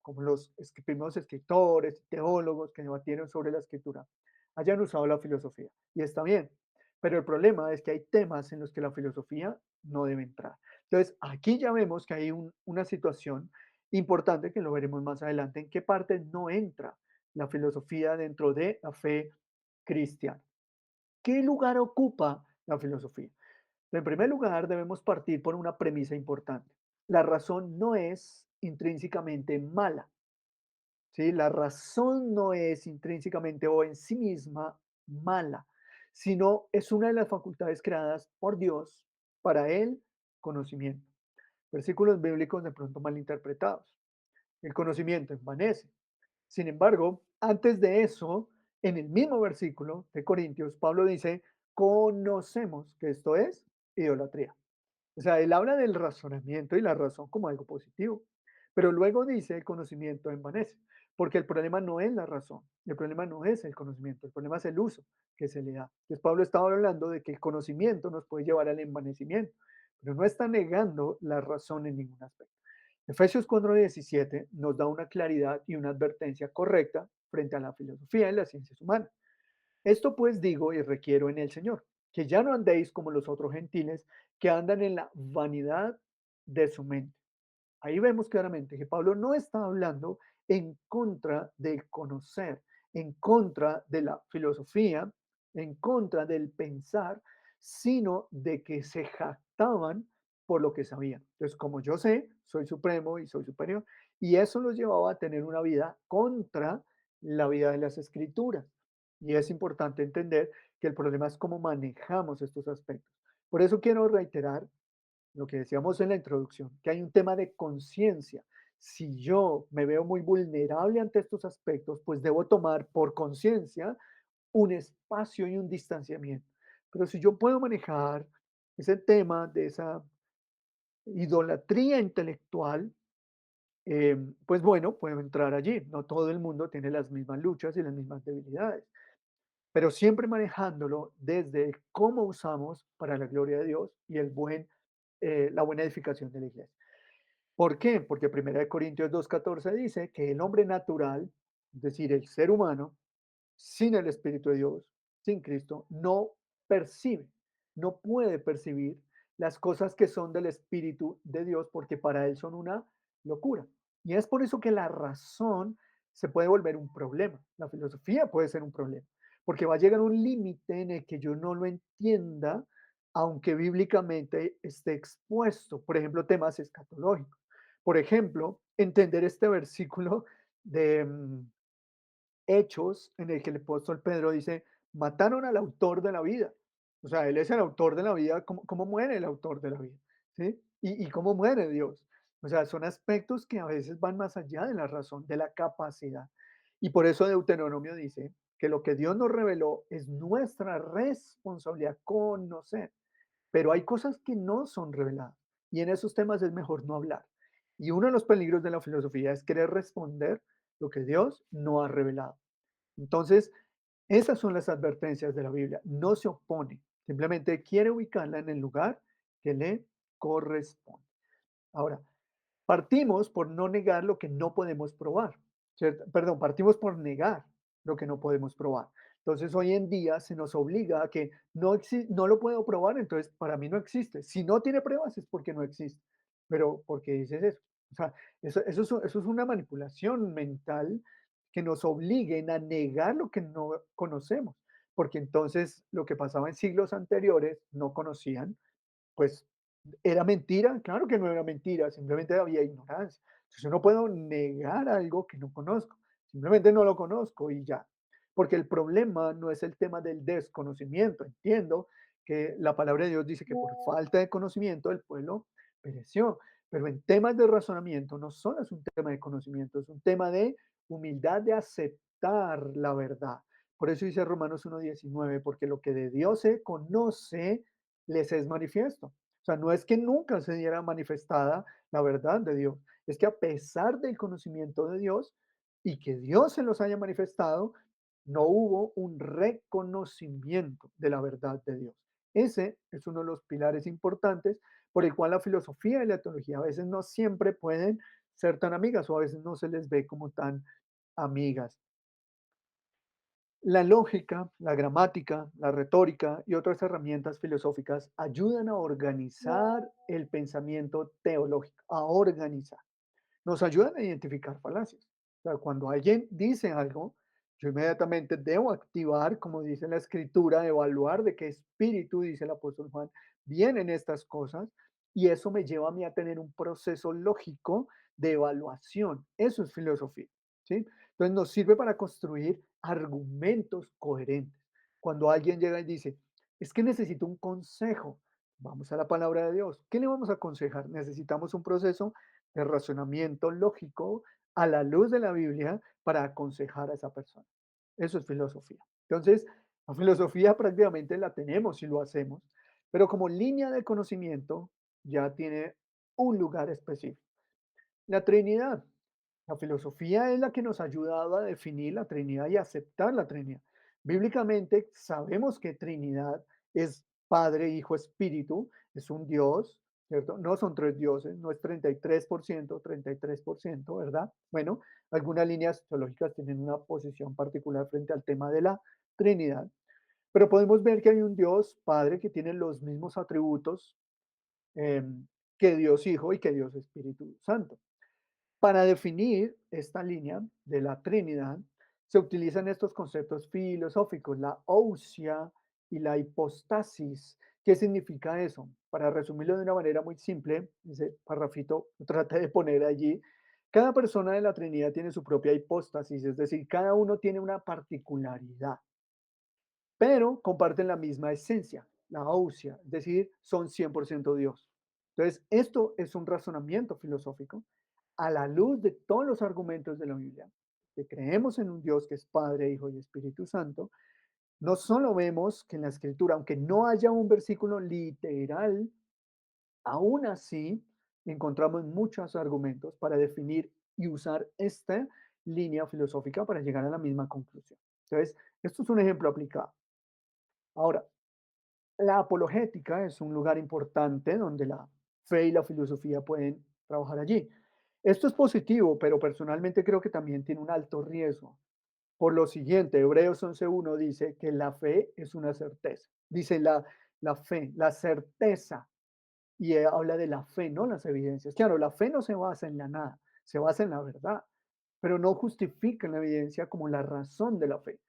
como los primeros escritores, teólogos que debatieron sobre la escritura, hayan usado la filosofía. Y está bien, pero el problema es que hay temas en los que la filosofía no debe entrar. Entonces, aquí ya vemos que hay una situación importante que lo veremos más adelante, en qué parte no entra la filosofía dentro de la fe cristiana. ¿Qué lugar ocupa la filosofía? En primer lugar, debemos partir por una premisa importante. La razón no es intrínsecamente mala, ¿sí? La razón no es intrínsecamente o en sí misma mala, sino es una de las facultades creadas por Dios para el conocimiento. Versículos bíblicos de pronto malinterpretados. El conocimiento envanece. Sin embargo, antes de eso, en el mismo versículo de Corintios, Pablo dice, conocemos que esto es idolatría. O sea, él habla del razonamiento y la razón como algo positivo, pero luego dice el conocimiento envanece, porque el problema no es la razón, el problema no es el conocimiento, el problema es el uso que se le da. Entonces Pablo estaba hablando de que el conocimiento nos puede llevar al envanecimiento, pero no está negando la razón en ningún aspecto. Efesios 4:17 nos da una claridad y una advertencia correcta frente a la filosofía y las ciencias humanas. Esto pues digo y requiero en el Señor, que ya no andéis como los otros gentiles que andan en la vanidad de su mente. Ahí vemos claramente que Pablo no está hablando en contra del conocer, en contra de la filosofía, en contra del pensar, sino de que se jactaban por lo que sabían. Entonces, como yo sé, soy supremo y soy superior, y eso los llevaba a tener una vida contra la vida de las escrituras. Y es importante entender que el problema es cómo manejamos estos aspectos. Por eso quiero reiterar lo que decíamos en la introducción, que hay un tema de conciencia. Si yo me veo muy vulnerable ante estos aspectos, pues debo tomar por conciencia un espacio y un distanciamiento. Pero si yo puedo manejar ese tema de esa idolatría intelectual, pues bueno, puedo entrar allí. No todo el mundo tiene las mismas luchas y las mismas debilidades, pero siempre manejándolo desde cómo usamos para la gloria de Dios y la buena edificación de la iglesia. ¿Por qué? Porque 1 Corintios 2:14 dice que el hombre natural, es decir, el ser humano, sin el Espíritu de Dios, sin Cristo, no percibe, no puede percibir las cosas que son del Espíritu de Dios porque para él son una locura. Y es por eso que la razón se puede volver un problema. La filosofía puede ser un problema, porque va a llegar un límite en el que yo no lo entienda, aunque bíblicamente esté expuesto. Por ejemplo, temas escatológicos. Por ejemplo, entender este versículo de Hechos, en el que el apóstol Pedro dice, mataron al autor de la vida. O sea, él es el autor de la vida. ¿Cómo muere el autor de la vida? ¿Sí? ¿Y cómo muere Dios? O sea, son aspectos que a veces van más allá de la razón, de la capacidad. Y por eso Deuteronomio dice que lo que Dios nos reveló es nuestra responsabilidad conocer, pero hay cosas que no son reveladas y en esos temas es mejor no hablar. Y uno de los peligros de la filosofía es querer responder lo que Dios no ha revelado. Entonces, esas son las advertencias de la Biblia. No se opone, simplemente quiere ubicarla en el lugar que le corresponde. Ahora, partimos por no negar lo que no podemos probar, ¿cierto? Perdón, partimos por negar lo que no podemos probar. Entonces, hoy en día se nos obliga a que no lo puedo probar, entonces para mí no existe. Si no tiene pruebas es porque no existe. Pero, ¿por qué dices eso? O sea, eso es una manipulación mental que nos obliguen a negar lo que no conocemos, porque entonces lo que pasaba en siglos anteriores no conocían, pues era mentira, claro que no era mentira, simplemente había ignorancia. Entonces yo no puedo negar algo que no conozco, simplemente no lo conozco y ya. Porque el problema no es el tema del desconocimiento. Entiendo que la palabra de Dios dice que por falta de conocimiento el pueblo pereció, pero en temas de razonamiento no solo es un tema de conocimiento, es un tema de humildad, de aceptar la verdad. Por eso dice Romanos 1:19, porque lo que de Dios se conoce les es manifiesto. O sea, no es que nunca se diera manifestada la verdad de Dios, es que a pesar del conocimiento de Dios y que Dios se los haya manifestado, no hubo un reconocimiento de la verdad de Dios. Ese es uno de los pilares importantes por el cual la filosofía y la teología a veces no siempre pueden ser tan amigas o a veces no se les ve como tan amigas. La lógica, la gramática, la retórica y otras herramientas filosóficas ayudan a organizar el pensamiento teológico, a organizar. Nos ayudan a identificar falacias. O sea, cuando alguien dice algo, yo inmediatamente debo activar, como dice la escritura, evaluar de qué espíritu, dice el apóstol Juan, vienen estas cosas, y eso me lleva a mí a tener un proceso lógico de evaluación. Eso es filosofía, ¿sí? Entonces nos sirve para construir argumentos coherentes. Cuando alguien llega y dice, es que necesito un consejo, vamos a la palabra de Dios. ¿Qué le vamos a aconsejar? Necesitamos un proceso de razonamiento lógico a la luz de la Biblia para aconsejar a esa persona. Eso es filosofía. Entonces, la filosofía prácticamente la tenemos y lo hacemos, pero como línea de conocimiento ya tiene un lugar específico. La Trinidad. La filosofía es la que nos ha ayudado a definir la Trinidad y aceptar la Trinidad. Bíblicamente sabemos que Trinidad es Padre, Hijo, Espíritu, es un Dios, ¿cierto? No son tres dioses, no es 33%, ¿verdad? Bueno, algunas líneas teológicas tienen una posición particular frente al tema de la Trinidad, pero podemos ver que hay un Dios Padre que tiene los mismos atributos que Dios Hijo y que Dios Espíritu Santo. Para definir esta línea de la Trinidad, se utilizan estos conceptos filosóficos, la ousia y la hipostasis. ¿Qué significa eso? Para resumirlo de una manera muy simple, ese parrafito lo traté de poner allí. Cada persona de la Trinidad tiene su propia hipóstasis, es decir, cada uno tiene una particularidad, pero comparten la misma esencia, la ousia, es decir, son 100% Dios. Entonces, esto es un razonamiento filosófico a la luz de todos los argumentos de la Biblia, que creemos en un Dios que es Padre, Hijo y Espíritu Santo. No solo vemos que en la Escritura, aunque no haya un versículo literal, aún así encontramos muchos argumentos para definir y usar esta línea filosófica para llegar a la misma conclusión. Entonces, esto es un ejemplo aplicado. Ahora, la apologética es un lugar importante donde la fe y la filosofía pueden trabajar allí. Esto es positivo, pero personalmente creo que también tiene un alto riesgo. Por lo siguiente, Hebreos 11.1 dice que la fe es una certeza. Dice la fe, la certeza. Y habla de la fe, no las evidencias. Claro, la fe no se basa en la nada, se basa en la verdad, pero no justifica la evidencia como la razón de la fe.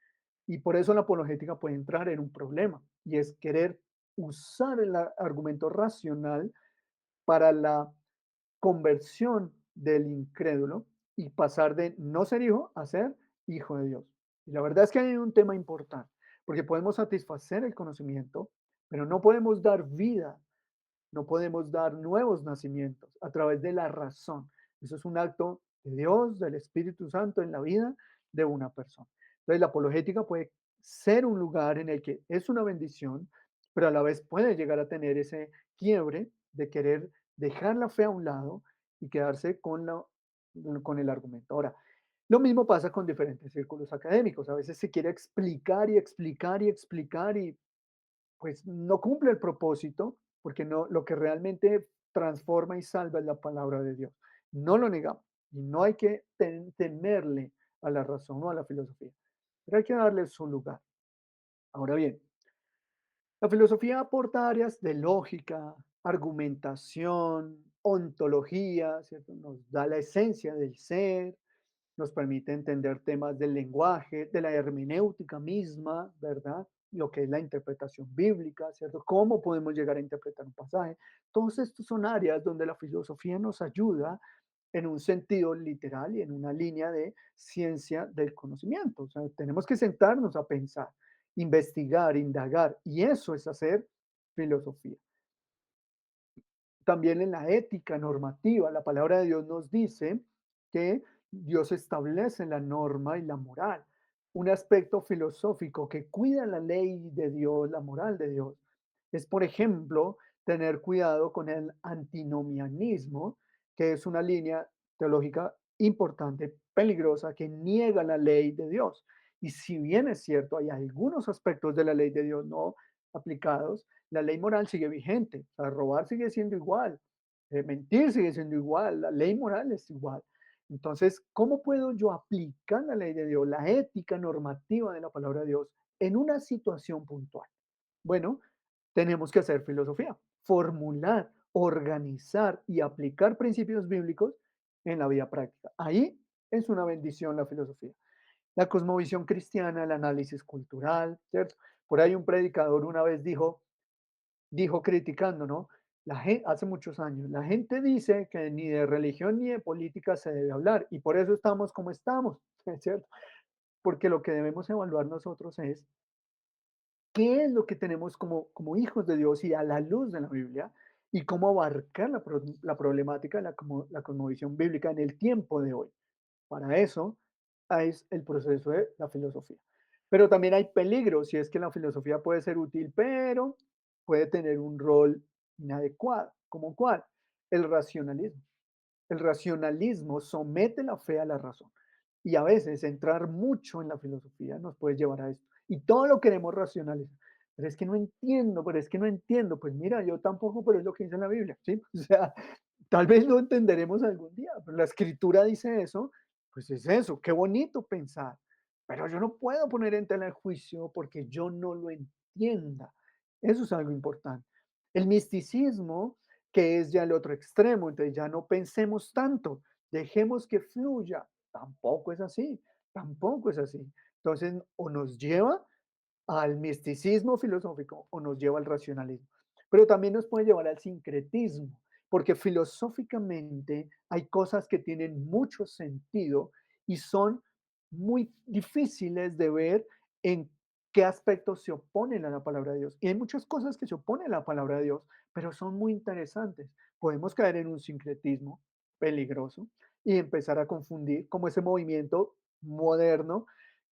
Y por eso la apologética puede entrar en un problema, y es querer usar el argumento racional para la conversión del incrédulo y pasar de no ser hijo a ser hijo de Dios. Y la verdad es que hay un tema importante, porque podemos satisfacer el conocimiento, pero no podemos dar vida, no podemos dar nuevos nacimientos a través de la razón. Eso es un acto de Dios, del Espíritu Santo en la vida de una persona. Entonces, la apologética puede ser un lugar en el que es una bendición, pero a la vez puede llegar a tener ese quiebre de querer dejar la fe a un lado y quedarse con el argumento. Ahora, lo mismo pasa con diferentes círculos académicos. A veces se quiere explicar y explicar y explicar y pues no cumple el propósito, porque no, lo que realmente transforma y salva es la palabra de Dios. No lo negamos y no hay que temerle a la razón o a la filosofía, pero hay que darle su lugar. Ahora bien, la filosofía aporta áreas de lógica, argumentación, ontología, ¿cierto? Nos da la esencia del ser, nos permite entender temas del lenguaje, de la hermenéutica misma, ¿verdad? Lo que es la interpretación bíblica, ¿cierto? ¿Cómo podemos llegar a interpretar un pasaje? Todos estos son áreas donde la filosofía nos ayuda en un sentido literal y en una línea de ciencia del conocimiento. O sea, tenemos que sentarnos a pensar, investigar, indagar, y eso es hacer filosofía. También en la ética normativa, la palabra de Dios nos dice que Dios establece la norma y la moral, un aspecto filosófico que cuida la ley de Dios, la moral de Dios. Es, por ejemplo, tener cuidado con el antinomianismo, que es una línea teológica importante, peligrosa, que niega la ley de Dios. Y si bien es cierto, hay algunos aspectos de la ley de Dios no aplicados, la ley moral sigue vigente, o sea, robar sigue siendo igual, mentir sigue siendo igual, la ley moral es igual. Entonces, ¿cómo puedo yo aplicar la ley de Dios, la ética normativa de la palabra de Dios en una situación puntual? Bueno, tenemos que hacer filosofía, formular, organizar y aplicar principios bíblicos en la vida práctica. Ahí es una bendición la filosofía. La cosmovisión cristiana, el análisis cultural, ¿cierto? Por ahí un predicador una vez dijo criticando, ¿no? La gente, hace muchos años, la gente dice que ni de religión ni de política se debe hablar y por eso estamos como estamos, ¿cierto? Porque lo que debemos evaluar nosotros es qué es lo que tenemos como hijos de Dios y a la luz de la Biblia y cómo abarcar la problemática de la cosmovisión bíblica en el tiempo de hoy. Para eso es el proceso de la filosofía. Pero también hay peligros, si es que la filosofía puede ser útil, pero puede tener un rol inadecuado. ¿Como cuál? El racionalismo. El racionalismo somete la fe a la razón. Y a veces entrar mucho en la filosofía nos puede llevar a esto. Y todo lo queremos racionalizar. pero es que no entiendo, pero es que no entiendo. Pues mira, yo tampoco, pero es lo que dice la Biblia, ¿sí? O sea, tal vez lo entenderemos algún día, pero la escritura dice eso, pues es eso, qué bonito pensar, pero yo no puedo poner en tela de juicio porque yo no lo entienda. Eso es algo importante. El misticismo, que es ya el otro extremo, entonces ya no pensemos tanto, dejemos que fluya. Tampoco es así, tampoco es así. Entonces, o nos lleva al misticismo filosófico o nos lleva al racionalismo. Pero también nos puede llevar al sincretismo, porque filosóficamente hay cosas que tienen mucho sentido y son muy difíciles de ver en qué aspectos se oponen a la palabra de Dios. Y hay muchas cosas que se oponen a la palabra de Dios, pero son muy interesantes. Podemos caer en un sincretismo peligroso y empezar a confundir como ese movimiento moderno,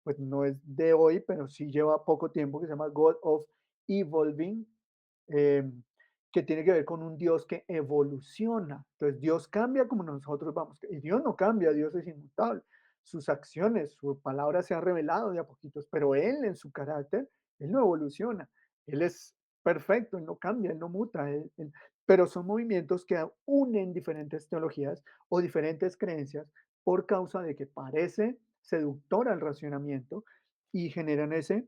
pues no es de hoy, pero sí lleva poco tiempo, que se llama God of Evolving, eh, que tiene que ver con un Dios que evoluciona. Entonces Dios cambia como nosotros vamos. Y Dios no cambia, Dios es inmutable. Sus acciones, su palabra se ha revelado de a poquitos, pero Él en su carácter, Él no evoluciona. Él es perfecto, Él no cambia, Él no muta. Pero son movimientos que unen diferentes teologías o diferentes creencias por causa de que parece seductor al racionamiento y generan ese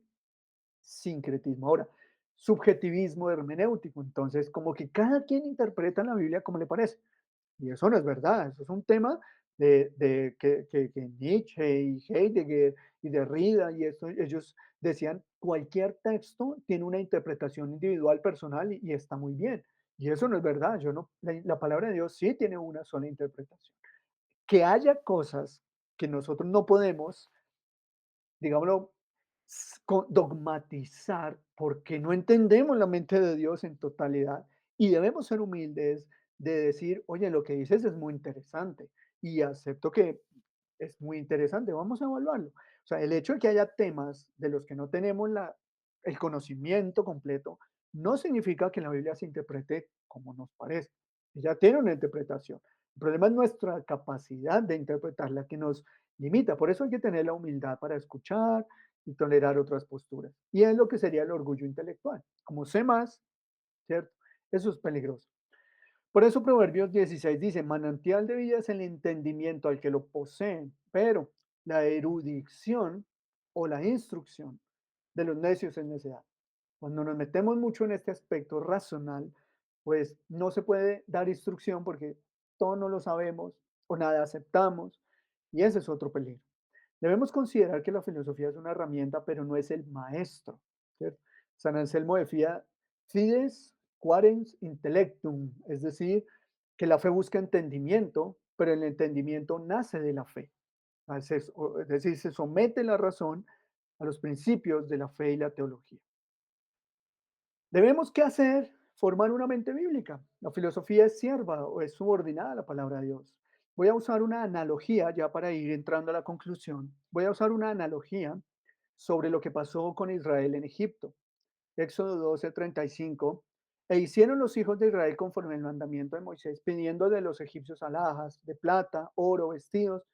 sincretismo. Ahora, subjetivismo hermenéutico, entonces como que cada quien interpreta la Biblia como le parece. Y eso no es verdad, eso es un tema que Nietzsche y Heidegger y Derrida y eso, ellos decían, cualquier texto tiene una interpretación individual, personal y está muy bien. Y eso no es verdad, yo no, la palabra de Dios sí tiene una sola interpretación. Que haya cosas que nosotros no podemos, digámoslo, dogmatizar porque no entendemos la mente de Dios en totalidad y debemos ser humildes de decir, oye, lo que dices es muy interesante y acepto que es muy interesante, vamos a evaluarlo. O sea, el hecho de que haya temas de los que no tenemos el conocimiento completo no significa que la Biblia se interprete como nos parece. Ella tiene una interpretación. El problema es nuestra capacidad de interpretarla que nos limita. Por eso hay que tener la humildad para escuchar y tolerar otras posturas. Y es lo que sería el orgullo intelectual. Como sé más, ¿cierto? Eso es peligroso. Por eso Proverbios 16 dice, manantial de vida es el entendimiento al que lo posee, pero la erudición o la instrucción de los necios es necedad. Cuando nos metemos mucho en este aspecto racional, pues no se puede dar instrucción porque todo no lo sabemos o nada aceptamos y ese es otro peligro. Debemos considerar que la filosofía es una herramienta, pero no es el maestro, ¿cierto? San Anselmo decía, fides quarens intellectum, es decir, que la fe busca entendimiento, pero el entendimiento nace de la fe. Es decir, se somete la razón a los principios de la fe y la teología. Debemos, ¿qué hacer? Formar una mente bíblica. La filosofía es sierva o es subordinada a la palabra de Dios. Voy a usar una analogía ya para ir entrando a la conclusión. Voy a usar una analogía sobre lo que pasó con Israel en Egipto. Éxodo 12:35. E hicieron los hijos de Israel conforme el mandamiento de Moisés, pidiendo de los egipcios alhajas de plata, oro, vestidos.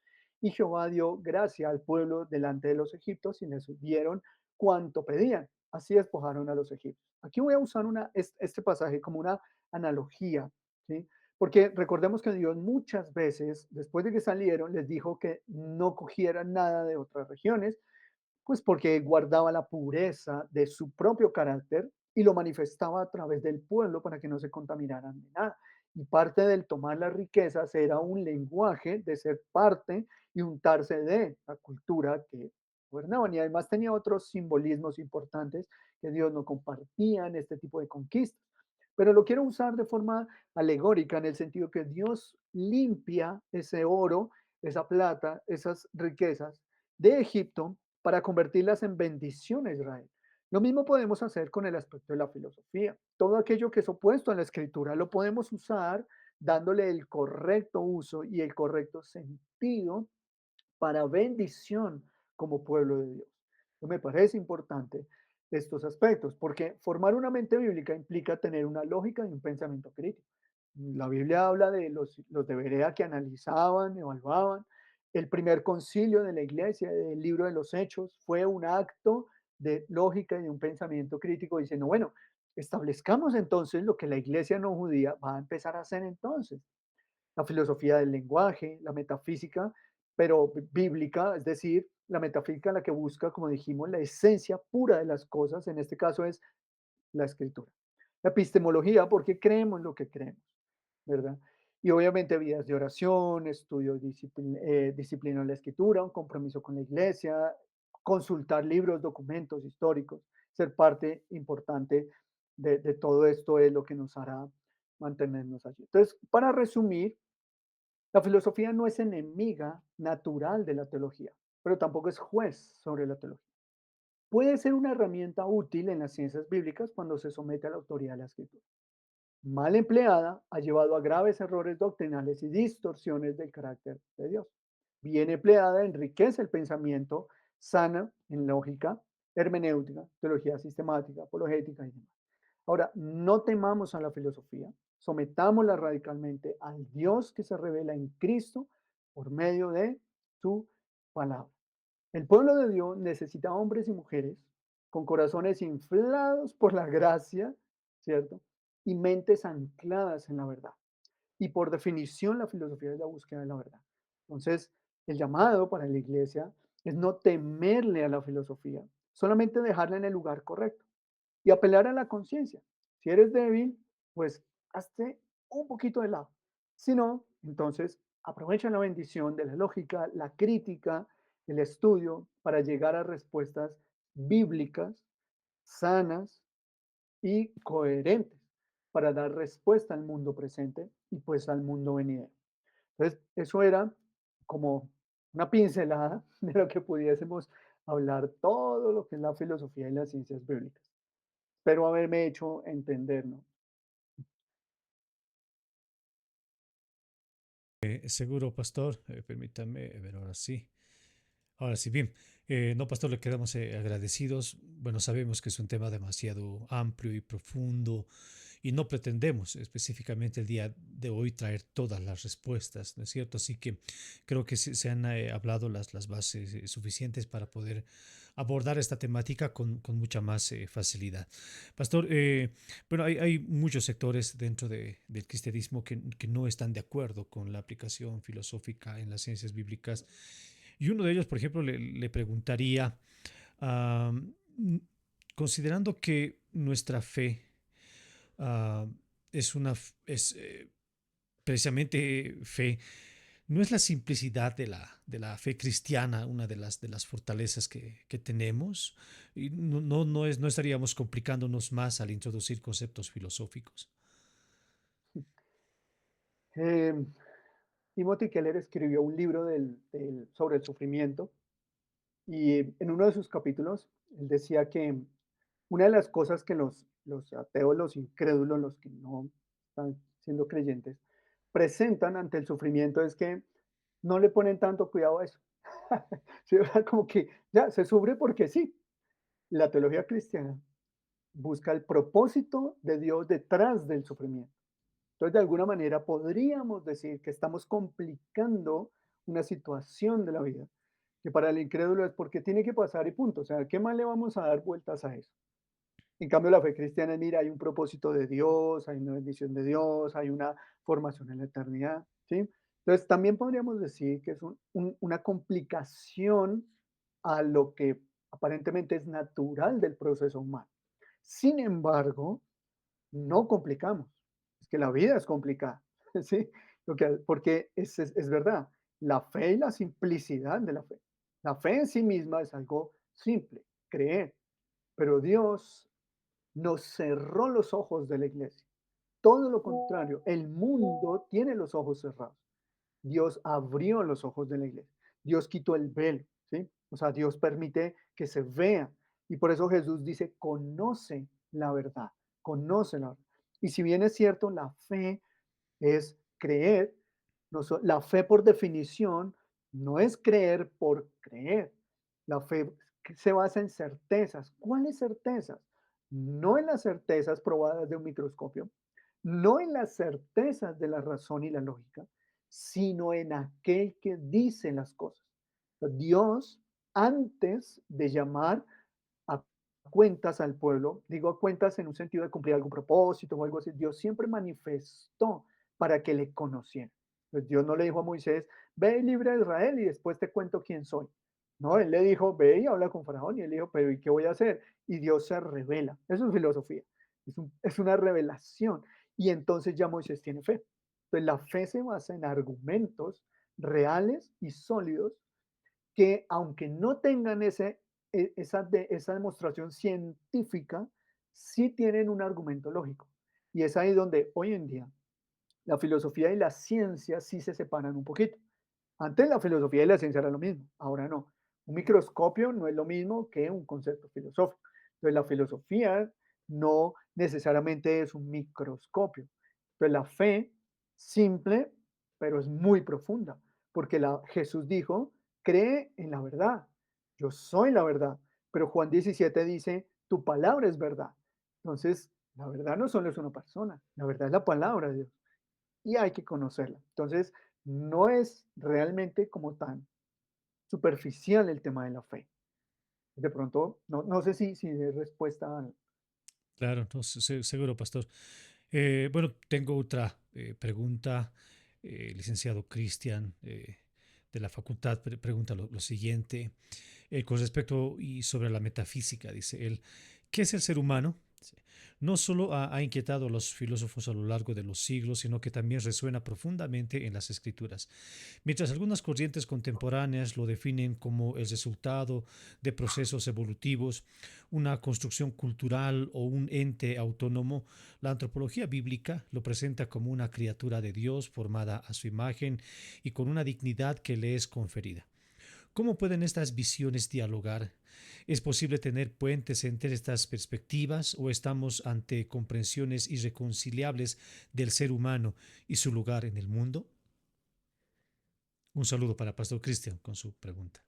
Y Jehová dio gracia al pueblo delante de los egipcios y les dieron cuanto pedían. Así despojaron a los egipcios. Aquí voy a usar este pasaje como una analogía, ¿sí? Porque recordemos que Dios muchas veces, después de que salieron, les dijo que no cogieran nada de otras regiones, pues porque guardaba la pureza de su propio carácter y lo manifestaba a través del pueblo para que no se contaminaran de nada. Y parte del tomar las riquezas era un lenguaje de ser parte y untarse de la cultura que gobernaban. Y además tenía otros simbolismos importantes que Dios no compartía en este tipo de conquistas. Pero lo quiero usar de forma alegórica en el sentido que Dios limpia ese oro, esa plata, esas riquezas de Egipto para convertirlas en bendición a Israel. Lo mismo podemos hacer con el aspecto de la filosofía. Todo aquello que es opuesto a la escritura lo podemos usar dándole el correcto uso y el correcto sentido para bendición como pueblo de Dios. Me parece importante estos aspectos, porque formar una mente bíblica implica tener una lógica y un pensamiento crítico. La Biblia habla de los de Berea que analizaban, evaluaban. El primer concilio de la iglesia, el libro de los Hechos, fue un acto de lógica y de un pensamiento crítico diciendo, bueno, establezcamos entonces lo que la iglesia no judía va a empezar a hacer entonces. La filosofía del lenguaje, la metafísica, pero bíblica, es decir, la metafísica la que busca, como dijimos, la esencia pura de las cosas, en este caso es la escritura. La epistemología, porque creemos lo que creemos, ¿verdad? Y obviamente vidas de oración, estudio disciplina de la escritura, un compromiso con la iglesia, consultar libros, documentos históricos, ser parte importante de todo esto es lo que nos hará mantenernos allí. Entonces, para resumir, la filosofía no es enemiga natural de la teología, pero tampoco es juez sobre la teología. Puede ser una herramienta útil en las ciencias bíblicas cuando se somete a la autoridad de la escritura. Mal empleada, ha llevado a graves errores doctrinales y distorsiones del carácter de Dios. Bien empleada, enriquece el pensamiento, sana en lógica, hermenéutica, teología sistemática, apologética y demás. Ahora, no temamos a la filosofía, sometámosla radicalmente al Dios que se revela en Cristo por medio de su palabra. El pueblo de Dios necesita hombres y mujeres con corazones inflados por la gracia, ¿cierto? Y mentes ancladas en la verdad. Y por definición, la filosofía es la búsqueda de la verdad. Entonces, el llamado para la iglesia es no temerle a la filosofía, solamente dejarla en el lugar correcto y apelar a la conciencia. Si eres débil, pues hazte un poquito de lado. Si no, entonces aprovecha la bendición de la lógica, la crítica, el estudio para llegar a respuestas bíblicas, sanas y coherentes para dar respuesta al mundo presente y pues al mundo venidero. Entonces, eso era como una pincelada de lo que pudiésemos hablar todo lo que es la filosofía y las ciencias bíblicas. Espero haberme hecho entender, ¿no? Seguro, pastor. Permítame ver ahora sí. Ahora sí, bien. No, pastor, le quedamos agradecidos. Bueno, sabemos que es un tema demasiado amplio y profundo y no pretendemos específicamente el día de hoy traer todas las respuestas, ¿no es cierto? Así que creo que se han hablado las bases suficientes para poder abordar esta temática con mucha más facilidad. Pastor, bueno, hay muchos sectores dentro del cristianismo que no están de acuerdo con la aplicación filosófica en las ciencias bíblicas y uno de ellos, por ejemplo, le preguntaría, ah, n- considerando que nuestra fe ah, es precisamente fe, ¿no es la simplicidad de la fe cristiana una de las fortalezas que tenemos? Y no estaríamos complicándonos más al introducir conceptos filosóficos. Eh, Timothy Keller escribió un libro sobre el sufrimiento y en uno de sus capítulos él decía que una de las cosas que los ateos, los incrédulos, los que no están siendo creyentes, presentan ante el sufrimiento es que no le ponen tanto cuidado a eso. Sí, o sea, como que ya se sufre porque sí. La teología cristiana busca el propósito de Dios detrás del sufrimiento. Entonces, de alguna manera podríamos decir que estamos complicando una situación de la vida, que para el incrédulo es porque tiene que pasar y punto. O sea, ¿qué más le vamos a dar vueltas a eso? En cambio, la fe cristiana es, mira, hay un propósito de Dios, hay una bendición de Dios, hay una formación en la eternidad, ¿sí? Entonces, también podríamos decir que es una complicación a lo que aparentemente es natural del proceso humano. Sin embargo, no complicamos. Es que la vida es complicada, ¿sí? Porque es verdad, la fe y la simplicidad de la fe. La fe en sí misma es algo simple, creer, pero Dios nos cerró los ojos de la iglesia. Todo lo contrario, el mundo tiene los ojos cerrados. Dios abrió los ojos de la iglesia. Dios quitó el velo, ¿sí? O sea, Dios permite que se vea. Y por eso Jesús dice, conoce la verdad. Y si bien es cierto, la fe es creer, la fe por definición no es creer por creer. La fe se basa en certezas. ¿Cuáles certezas? No en las certezas probadas de un microscopio, no en las certezas de la razón y la lógica, sino en aquel que dice las cosas. Dios, antes de llamar a cuentas al pueblo, digo a cuentas en un sentido de cumplir algún propósito o algo así, Dios siempre manifestó para que le conocieran. Pues Dios no le dijo a Moisés, ve y libra a Israel y después te cuento quién soy. No, él le dijo, ve y habla con Faraón y él dijo, pero ¿y qué voy a hacer? Y Dios se revela. Eso es filosofía, es una revelación. Y entonces ya Moisés tiene fe. Entonces la fe se basa en argumentos reales y sólidos que aunque no tengan esa demostración científica, sí tienen un argumento lógico. Y es ahí donde hoy en día la filosofía y la ciencia sí se separan un poquito. Antes la filosofía y la ciencia era lo mismo, ahora no. Un microscopio no es lo mismo que un concepto filosófico. Entonces la filosofía no necesariamente es un microscopio. Entonces la fe simple, pero es muy profunda, porque Jesús dijo, cree en la verdad. Yo soy la verdad. Pero Juan 17 dice, tu palabra es verdad. Entonces, la verdad no solo es una persona, la verdad es la palabra de Dios y hay que conocerla. Entonces, no es realmente como tan superficial el tema de la fe. De pronto, no sé si de respuesta a... Claro, no, seguro, pastor. Bueno, tengo otra pregunta. Licenciado Cristian, de la facultad, pregunta lo siguiente. Con respecto y sobre la metafísica, dice él, ¿qué es el ser humano? Sí. No solo ha inquietado a los filósofos a lo largo de los siglos, sino que también resuena profundamente en las escrituras. Mientras algunas corrientes contemporáneas lo definen como el resultado de procesos evolutivos, una construcción cultural o un ente autónomo, la antropología bíblica lo presenta como una criatura de Dios formada a su imagen y con una dignidad que le es conferida. ¿Cómo pueden estas visiones dialogar? ¿Es posible tener puentes entre estas perspectivas o estamos ante comprensiones irreconciliables del ser humano y su lugar en el mundo? Un saludo para Pastor Cristian con su pregunta.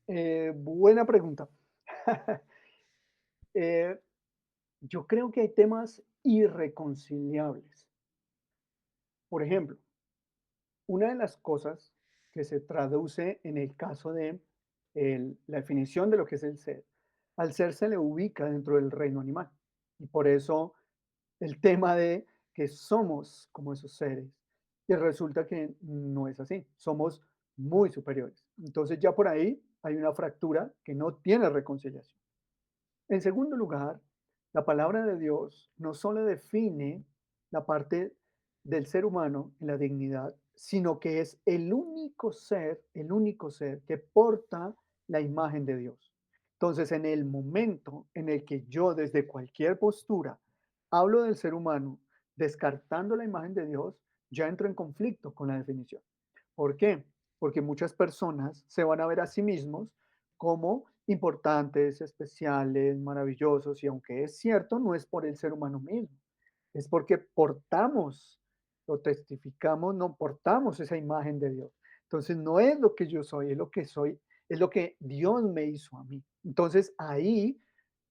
Buena pregunta. Eh, yo creo que hay temas irreconciliables. Por ejemplo, una de las cosas que se traduce en el caso de la definición de lo que es el ser, al ser se le ubica dentro del reino animal. Y por eso el tema de que somos como esos seres. Y resulta que no es así, somos muy superiores. Entonces ya por ahí hay una fractura que no tiene reconciliación. En segundo lugar, la palabra de Dios no solo define la parte del ser humano en la dignidad, sino que es el único ser que porta la imagen de Dios. Entonces, en el momento en el que yo desde cualquier postura hablo del ser humano descartando la imagen de Dios, ya entro en conflicto con la definición. ¿Por qué? Porque muchas personas se van a ver a sí mismos como importantes, especiales, maravillosos, y aunque es cierto, no es por el ser humano mismo, es porque portamos, lo testificamos, no portamos esa imagen de Dios. Entonces no es lo que yo soy, es lo que soy, es lo que Dios me hizo a mí. Entonces ahí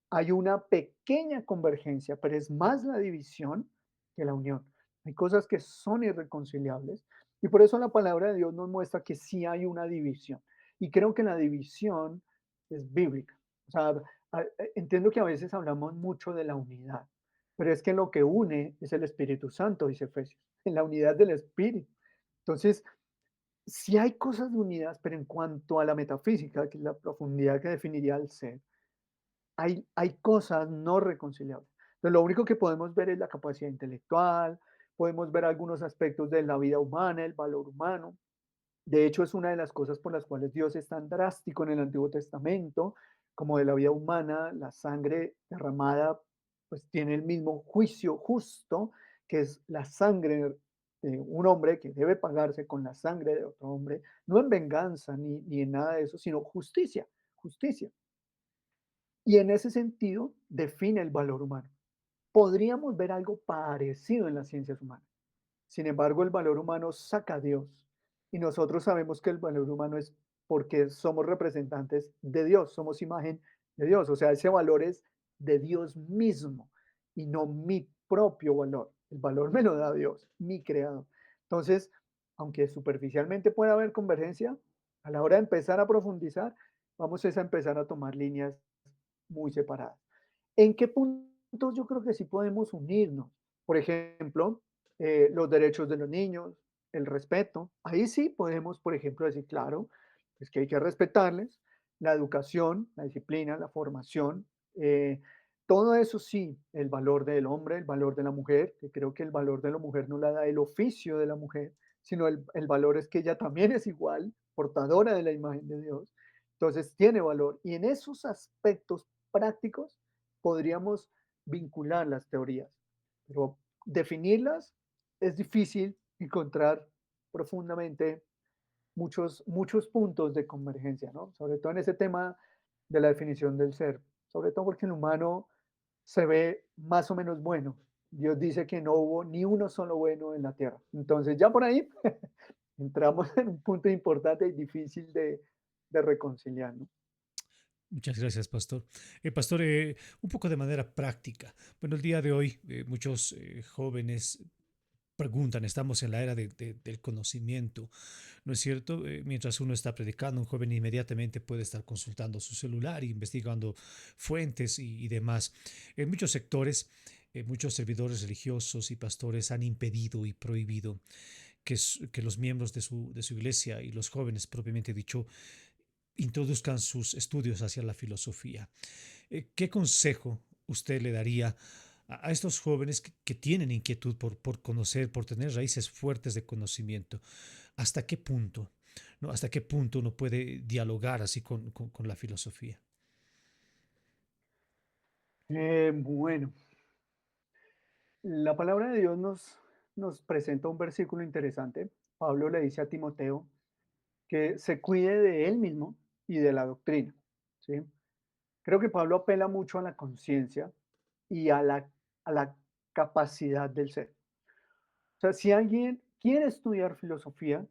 hay una pequeña convergencia, pero es más la división que la unión. Hay cosas que son irreconciliables y por eso la palabra de Dios nos muestra que sí hay una división. Y creo que la división es bíblica. O sea, entiendo que a veces hablamos mucho de la unidad, pero es que lo que une es el Espíritu Santo, dice Efesios, en la unidad del Espíritu. Entonces, sí hay cosas unidas, pero en cuanto a la metafísica, que es la profundidad que definiría el ser, hay cosas no reconciliables. Entonces, lo único que podemos ver es la capacidad intelectual, podemos ver algunos aspectos de la vida humana, el valor humano. De hecho, es una de las cosas por las cuales Dios es tan drástico en el Antiguo Testamento, como de la vida humana, la sangre derramada, pues tiene el mismo juicio justo, que es la sangre de un hombre que debe pagarse con la sangre de otro hombre, no en venganza ni en nada de eso, sino justicia, justicia. Y en ese sentido define el valor humano. Podríamos ver algo parecido en las ciencias humanas. Sin embargo, el valor humano saca a Dios. Y nosotros sabemos que el valor humano es porque somos representantes de Dios, somos imagen de Dios. O sea, ese valor es de Dios mismo y no mi propio valor. El valor me lo da Dios, mi creador. Entonces, aunque superficialmente pueda haber convergencia, a la hora de empezar a profundizar, vamos es a empezar a tomar líneas muy separadas. ¿En qué puntos yo creo que sí podemos unirnos? Por ejemplo, los derechos de los niños, el respeto. Ahí sí podemos, por ejemplo, decir, claro, es que hay que respetarles, la educación, la disciplina, la formación, todo eso sí, el valor del hombre, el valor de la mujer, que creo que el valor de la mujer no la da el oficio de la mujer, sino el valor es que ella también es igual, portadora de la imagen de Dios. Entonces tiene valor. Y en esos aspectos prácticos podríamos vincular las teorías, pero definirlas es difícil encontrar profundamente muchos puntos de convergencia, ¿no? Sobre todo en ese tema de la definición del ser, sobre todo porque el humano se ve más o menos bueno. Dios dice que no hubo ni uno solo bueno en la tierra. Entonces ya por ahí entramos en un punto importante y difícil de reconciliar, ¿no? Muchas gracias, pastor. Pastor, un poco de manera práctica. Bueno, el día de hoy muchos jóvenes preguntan, estamos en la era del conocimiento, ¿no es cierto? Mientras uno está predicando, un joven inmediatamente puede estar consultando su celular, investigando fuentes y demás. En muchos sectores, muchos servidores religiosos y pastores han impedido y prohibido que los miembros de su iglesia y los jóvenes, propiamente dicho, introduzcan sus estudios hacia la filosofía. ¿Qué consejo usted le daría a estos jóvenes que tienen inquietud por conocer, por tener raíces fuertes de conocimiento? ¿Hasta qué punto? ¿No? ¿Hasta qué punto uno puede dialogar así con la filosofía? Bueno, la palabra de Dios nos presenta un versículo interesante. Pablo le dice a Timoteo que se cuide de él mismo y de la doctrina, ¿sí? Creo que Pablo apela mucho a la conciencia y a la capacidad del ser. O sea, si alguien quiere estudiar filosofía,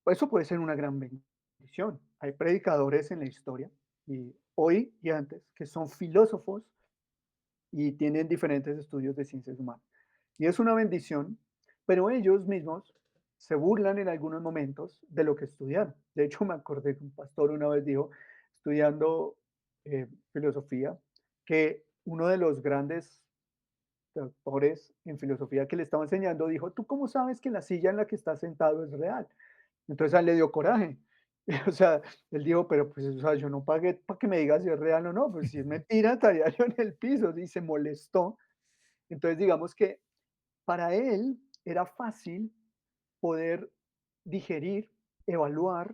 pues eso puede ser una gran bendición. Hay predicadores en la historia, y hoy y antes, que son filósofos y tienen diferentes estudios de ciencias humanas. Y es una bendición, pero ellos mismos se burlan en algunos momentos de lo que estudiaron. De hecho, me acordé que un pastor una vez dijo, estudiando filosofía, que uno de los grandes doctores en filosofía que le estaba enseñando dijo, ¿tú cómo sabes que la silla en la que estás sentado es real? Entonces a él le dio coraje. O sea, él dijo, pero pues, o sea, yo no pagué para que me digas si es real o no, pues si es mentira, estaría yo en el piso, y se molestó. Entonces, digamos que para él era fácil poder digerir, evaluar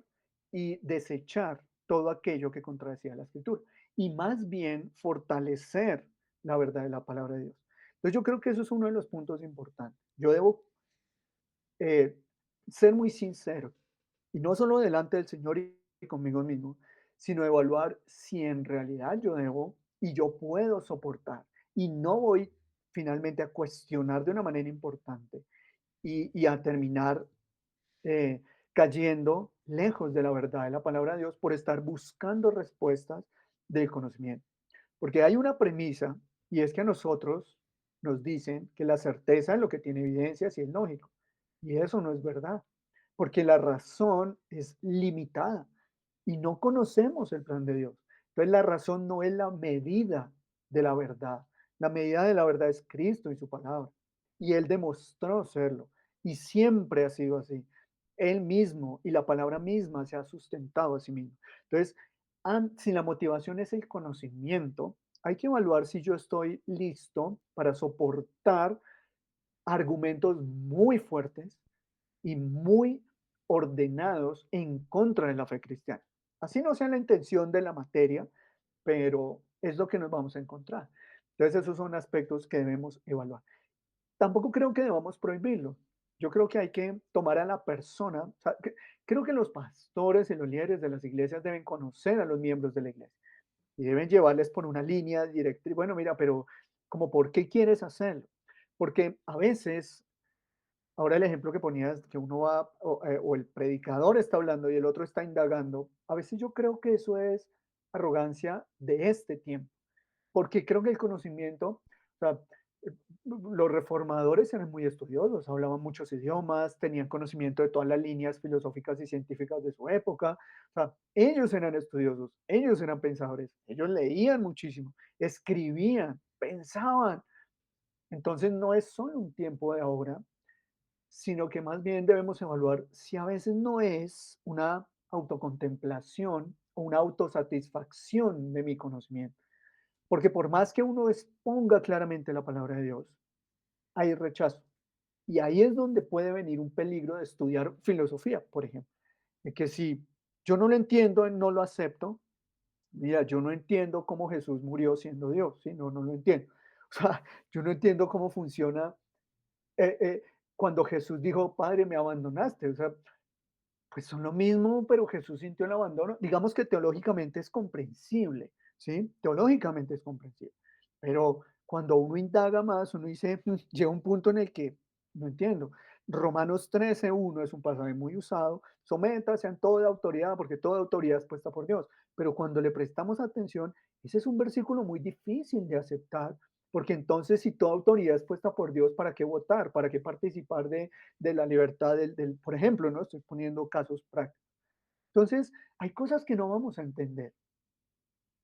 y desechar todo aquello que contradecía la escritura y más bien fortalecer la verdad de la palabra de Dios. Entonces yo creo que eso es uno de los puntos importantes. Yo debo eh, ser muy sincero y no solo delante del Señor y conmigo mismo, sino evaluar si en realidad yo debo y yo puedo soportar y no voy finalmente a cuestionar de una manera importante y a terminar eh, cayendo lejos de la verdad de la palabra de Dios por estar buscando respuestas del conocimiento. Porque hay una premisa y es que a nosotros nos dicen que la certeza es lo que tiene evidencias y es lógico. Y eso no es verdad, porque la razón es limitada y no conocemos el plan de Dios. Entonces la razón no es la medida de la verdad. La medida de la verdad es Cristo y su palabra. Y Él demostró serlo. Y siempre ha sido así. Él mismo y la palabra misma se ha sustentado a sí mismo. Entonces, si la motivación es el conocimiento, hay que evaluar si yo estoy listo para soportar argumentos muy fuertes y muy ordenados en contra de la fe cristiana. Así no sea la intención de la materia, pero es lo que nos vamos a encontrar. Entonces, esos son aspectos que debemos evaluar. Tampoco creo que debamos prohibirlo. Yo creo que hay que tomar a la persona, o sea, creo que los pastores y los líderes de las iglesias deben conocer a los miembros de la iglesia y deben llevarles por una línea directriz. Bueno, mira, pero como, ¿por qué quieres hacerlo? Porque a veces, ahora el ejemplo que ponías, que uno va, o el predicador está hablando y el otro está indagando, a veces yo creo que eso es arrogancia de este tiempo, porque creo que el conocimiento, o sea, los reformadores eran muy estudiosos, hablaban muchos idiomas, tenían conocimiento de todas las líneas filosóficas y científicas de su época. O sea, ellos eran estudiosos, ellos eran pensadores, ellos leían muchísimo, escribían, pensaban. Entonces no es solo un tiempo de ahora, sino que más bien debemos evaluar si a veces no es una autocontemplación o una autosatisfacción de mi conocimiento. Porque por más que uno exponga claramente la palabra de Dios, hay rechazo. Y ahí es donde puede venir un peligro de estudiar filosofía, por ejemplo. De que si yo no lo entiendo, no lo acepto. Mira, yo no entiendo cómo Jesús murió siendo Dios, ¿sí? No, no lo entiendo. O sea, yo no entiendo cómo funciona eh, eh, cuando Jesús dijo, Padre, me abandonaste. O sea, pues son lo mismo, pero Jesús sintió el abandono. Digamos que teológicamente es comprensible, ¿sí? Teológicamente es comprensible. Pero cuando uno indaga más, uno dice, llega un punto en el que no entiendo. Romanos 13:1 es un pasaje muy usado. Sométase a toda autoridad, porque toda autoridad es puesta por Dios. Pero cuando le prestamos atención, ese es un versículo muy difícil de aceptar, porque entonces si toda autoridad es puesta por Dios, ¿para qué votar? ¿Para qué participar de la libertad por ejemplo, ¿no? Estoy poniendo casos prácticos. Entonces, hay cosas que no vamos a entender,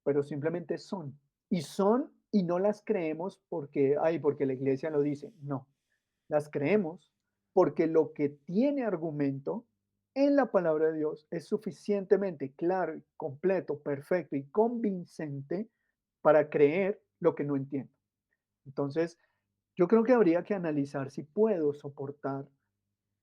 pero simplemente son. Y son y no las creemos porque, ay, porque la iglesia lo dice. No, las creemos porque lo que tiene argumento en la palabra de Dios es suficientemente claro, y completo, perfecto y convincente para creer lo que no entiendo. Entonces, yo creo que habría que analizar si puedo soportar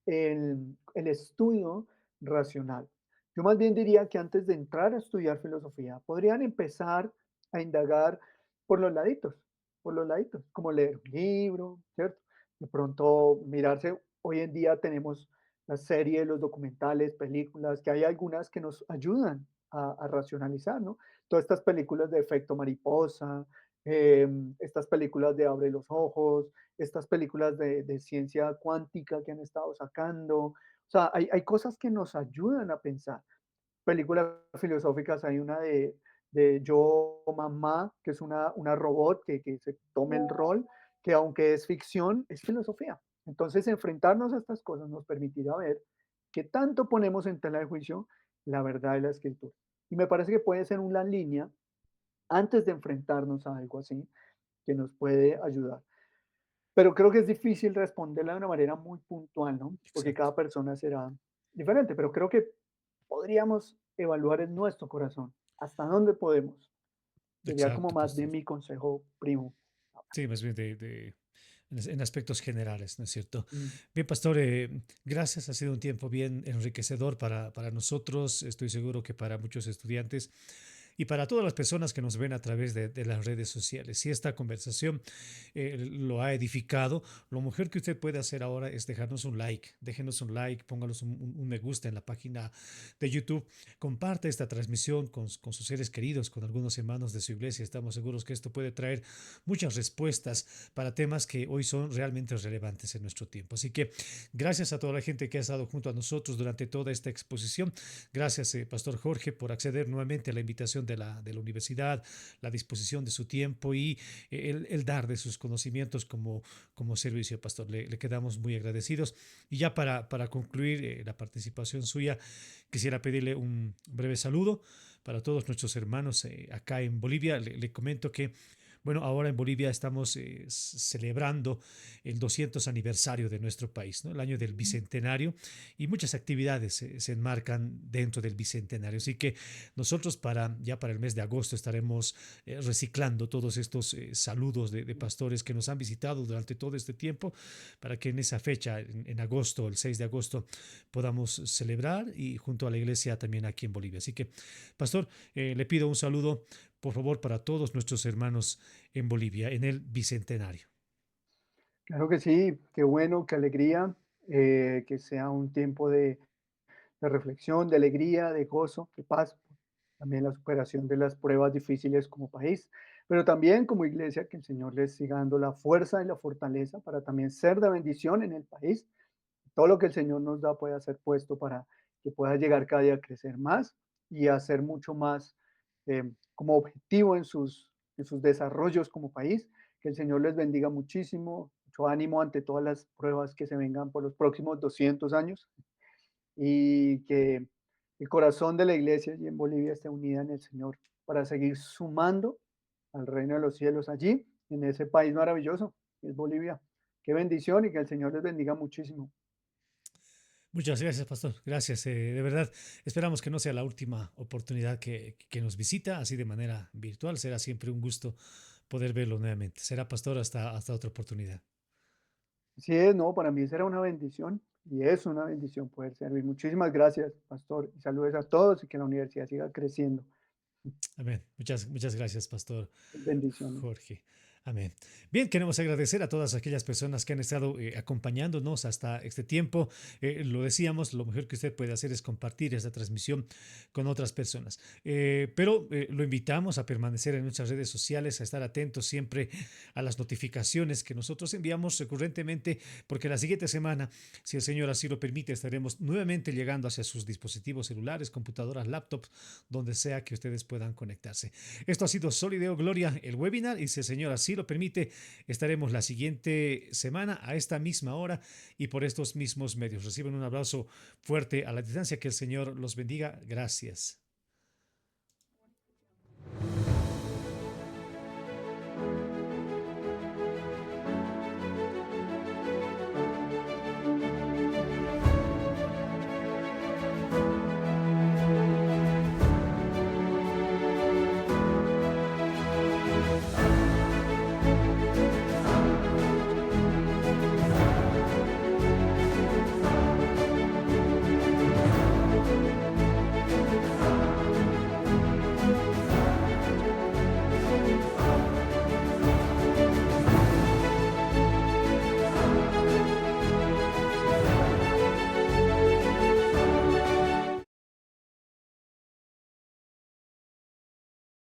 el estudio racional. Yo más bien diría que antes de entrar a estudiar filosofía, podrían empezar a indagar por por los laditos, como leer un libro, ¿cierto? De pronto mirarse, hoy en día tenemos la serie, los documentales, películas, que hay algunas que nos ayudan a racionalizar, ¿no? Todas estas películas de efecto mariposa, estas películas de Abre los ojos, estas películas de ciencia cuántica que han estado sacando. O sea, hay cosas que nos ayudan a pensar. Películas filosóficas, hay una de Yo Mamá, que es una robot que se toma el rol, que aunque es ficción, es filosofía. Entonces, enfrentarnos a estas cosas nos permitirá ver qué tanto ponemos en tela de juicio la verdad de la escritura. Y me parece que puede ser una línea antes de enfrentarnos a algo así que nos puede ayudar. Pero creo que es difícil responderla de una manera muy puntual, ¿no? Porque Exacto, cada persona será diferente, pero creo que podríamos evaluar en nuestro corazón hasta dónde podemos. Sería como exacto, más bien pastor. mi consejo primo. Sí, más bien en aspectos generales, ¿no es cierto? Mm, Bien, pastor, gracias. Ha sido un tiempo bien enriquecedor para nosotros. Estoy seguro que para muchos estudiantes y para todas las personas que nos ven a través de las redes sociales. Si esta conversación lo ha edificado, lo mejor que usted puede hacer ahora es dejarnos un like. Déjenos un like, pónganos un me gusta en la página de YouTube. Comparte esta transmisión con sus seres queridos, con algunos hermanos de su iglesia. Estamos seguros que esto puede traer muchas respuestas para temas que hoy son realmente relevantes en nuestro tiempo. Así que gracias a toda la gente que ha estado junto a nosotros durante toda esta exposición. Gracias, Pastor Jorge, por acceder nuevamente a la invitación de la universidad, la disposición de su tiempo y el dar de sus conocimientos como servicio, Pastor. Le quedamos muy agradecidos. Y ya para concluir la participación suya, quisiera pedirle un breve saludo para todos nuestros hermanos acá en Bolivia. Le comento que bueno, ahora en Bolivia estamos celebrando el 200 aniversario de nuestro país, ¿no? El año del bicentenario y muchas actividades se enmarcan dentro del bicentenario. Así que nosotros ya para el mes de agosto estaremos reciclando todos estos saludos de pastores que nos han visitado durante todo este tiempo para que en esa fecha, en agosto, el 6 de agosto, podamos celebrar y junto a la iglesia también aquí en Bolivia. Así que, pastor, le pido un saludo por favor, para todos nuestros hermanos en Bolivia, en el Bicentenario. Claro que sí, qué bueno, qué alegría, que sea un tiempo de reflexión, de alegría, de gozo, de paz, también la superación de las pruebas difíciles como país, pero también como iglesia, que el Señor les siga dando la fuerza y la fortaleza para también ser de bendición en el país. Todo lo que el Señor nos da puede ser puesto para que pueda llegar cada día a crecer más y a ser mucho más como objetivo en sus desarrollos como país, Que el Señor les bendiga muchísimo, mucho ánimo ante todas las pruebas que se vengan por los próximos 200 años y que el corazón de la iglesia allí en Bolivia esté unida en el Señor para seguir sumando al reino de los cielos allí, en ese país maravilloso que es Bolivia. Qué bendición y que el Señor les bendiga muchísimo. Muchas gracias, pastor. Gracias. De verdad, esperamos que no sea la última oportunidad que nos visita, así de manera virtual. Será siempre un gusto poder verlo nuevamente. Será, pastor, hasta otra oportunidad. Así es, no, para mí será una bendición y es una bendición poder servir. Muchísimas gracias, pastor, y saludos a todos y que la universidad siga creciendo. Amén. Muchas gracias, pastor Bendiciones. Jorge. Amén. Bien, queremos agradecer a todas aquellas personas que han estado acompañándonos hasta este tiempo. Lo decíamos, lo mejor que usted puede hacer es compartir esta transmisión con otras personas. Pero lo invitamos a permanecer en nuestras redes sociales, a estar atentos siempre a las notificaciones que nosotros enviamos recurrentemente, porque la siguiente semana, si el Señor así lo permite, estaremos nuevamente llegando hacia sus dispositivos celulares, computadoras, laptops, donde sea que ustedes puedan conectarse. Esto ha sido Solideo Gloria, el webinar, y si el Señor así lo permite, estaremos la siguiente semana a esta misma hora y por estos mismos medios. Reciban un abrazo fuerte a la distancia, que el Señor los bendiga. Gracias.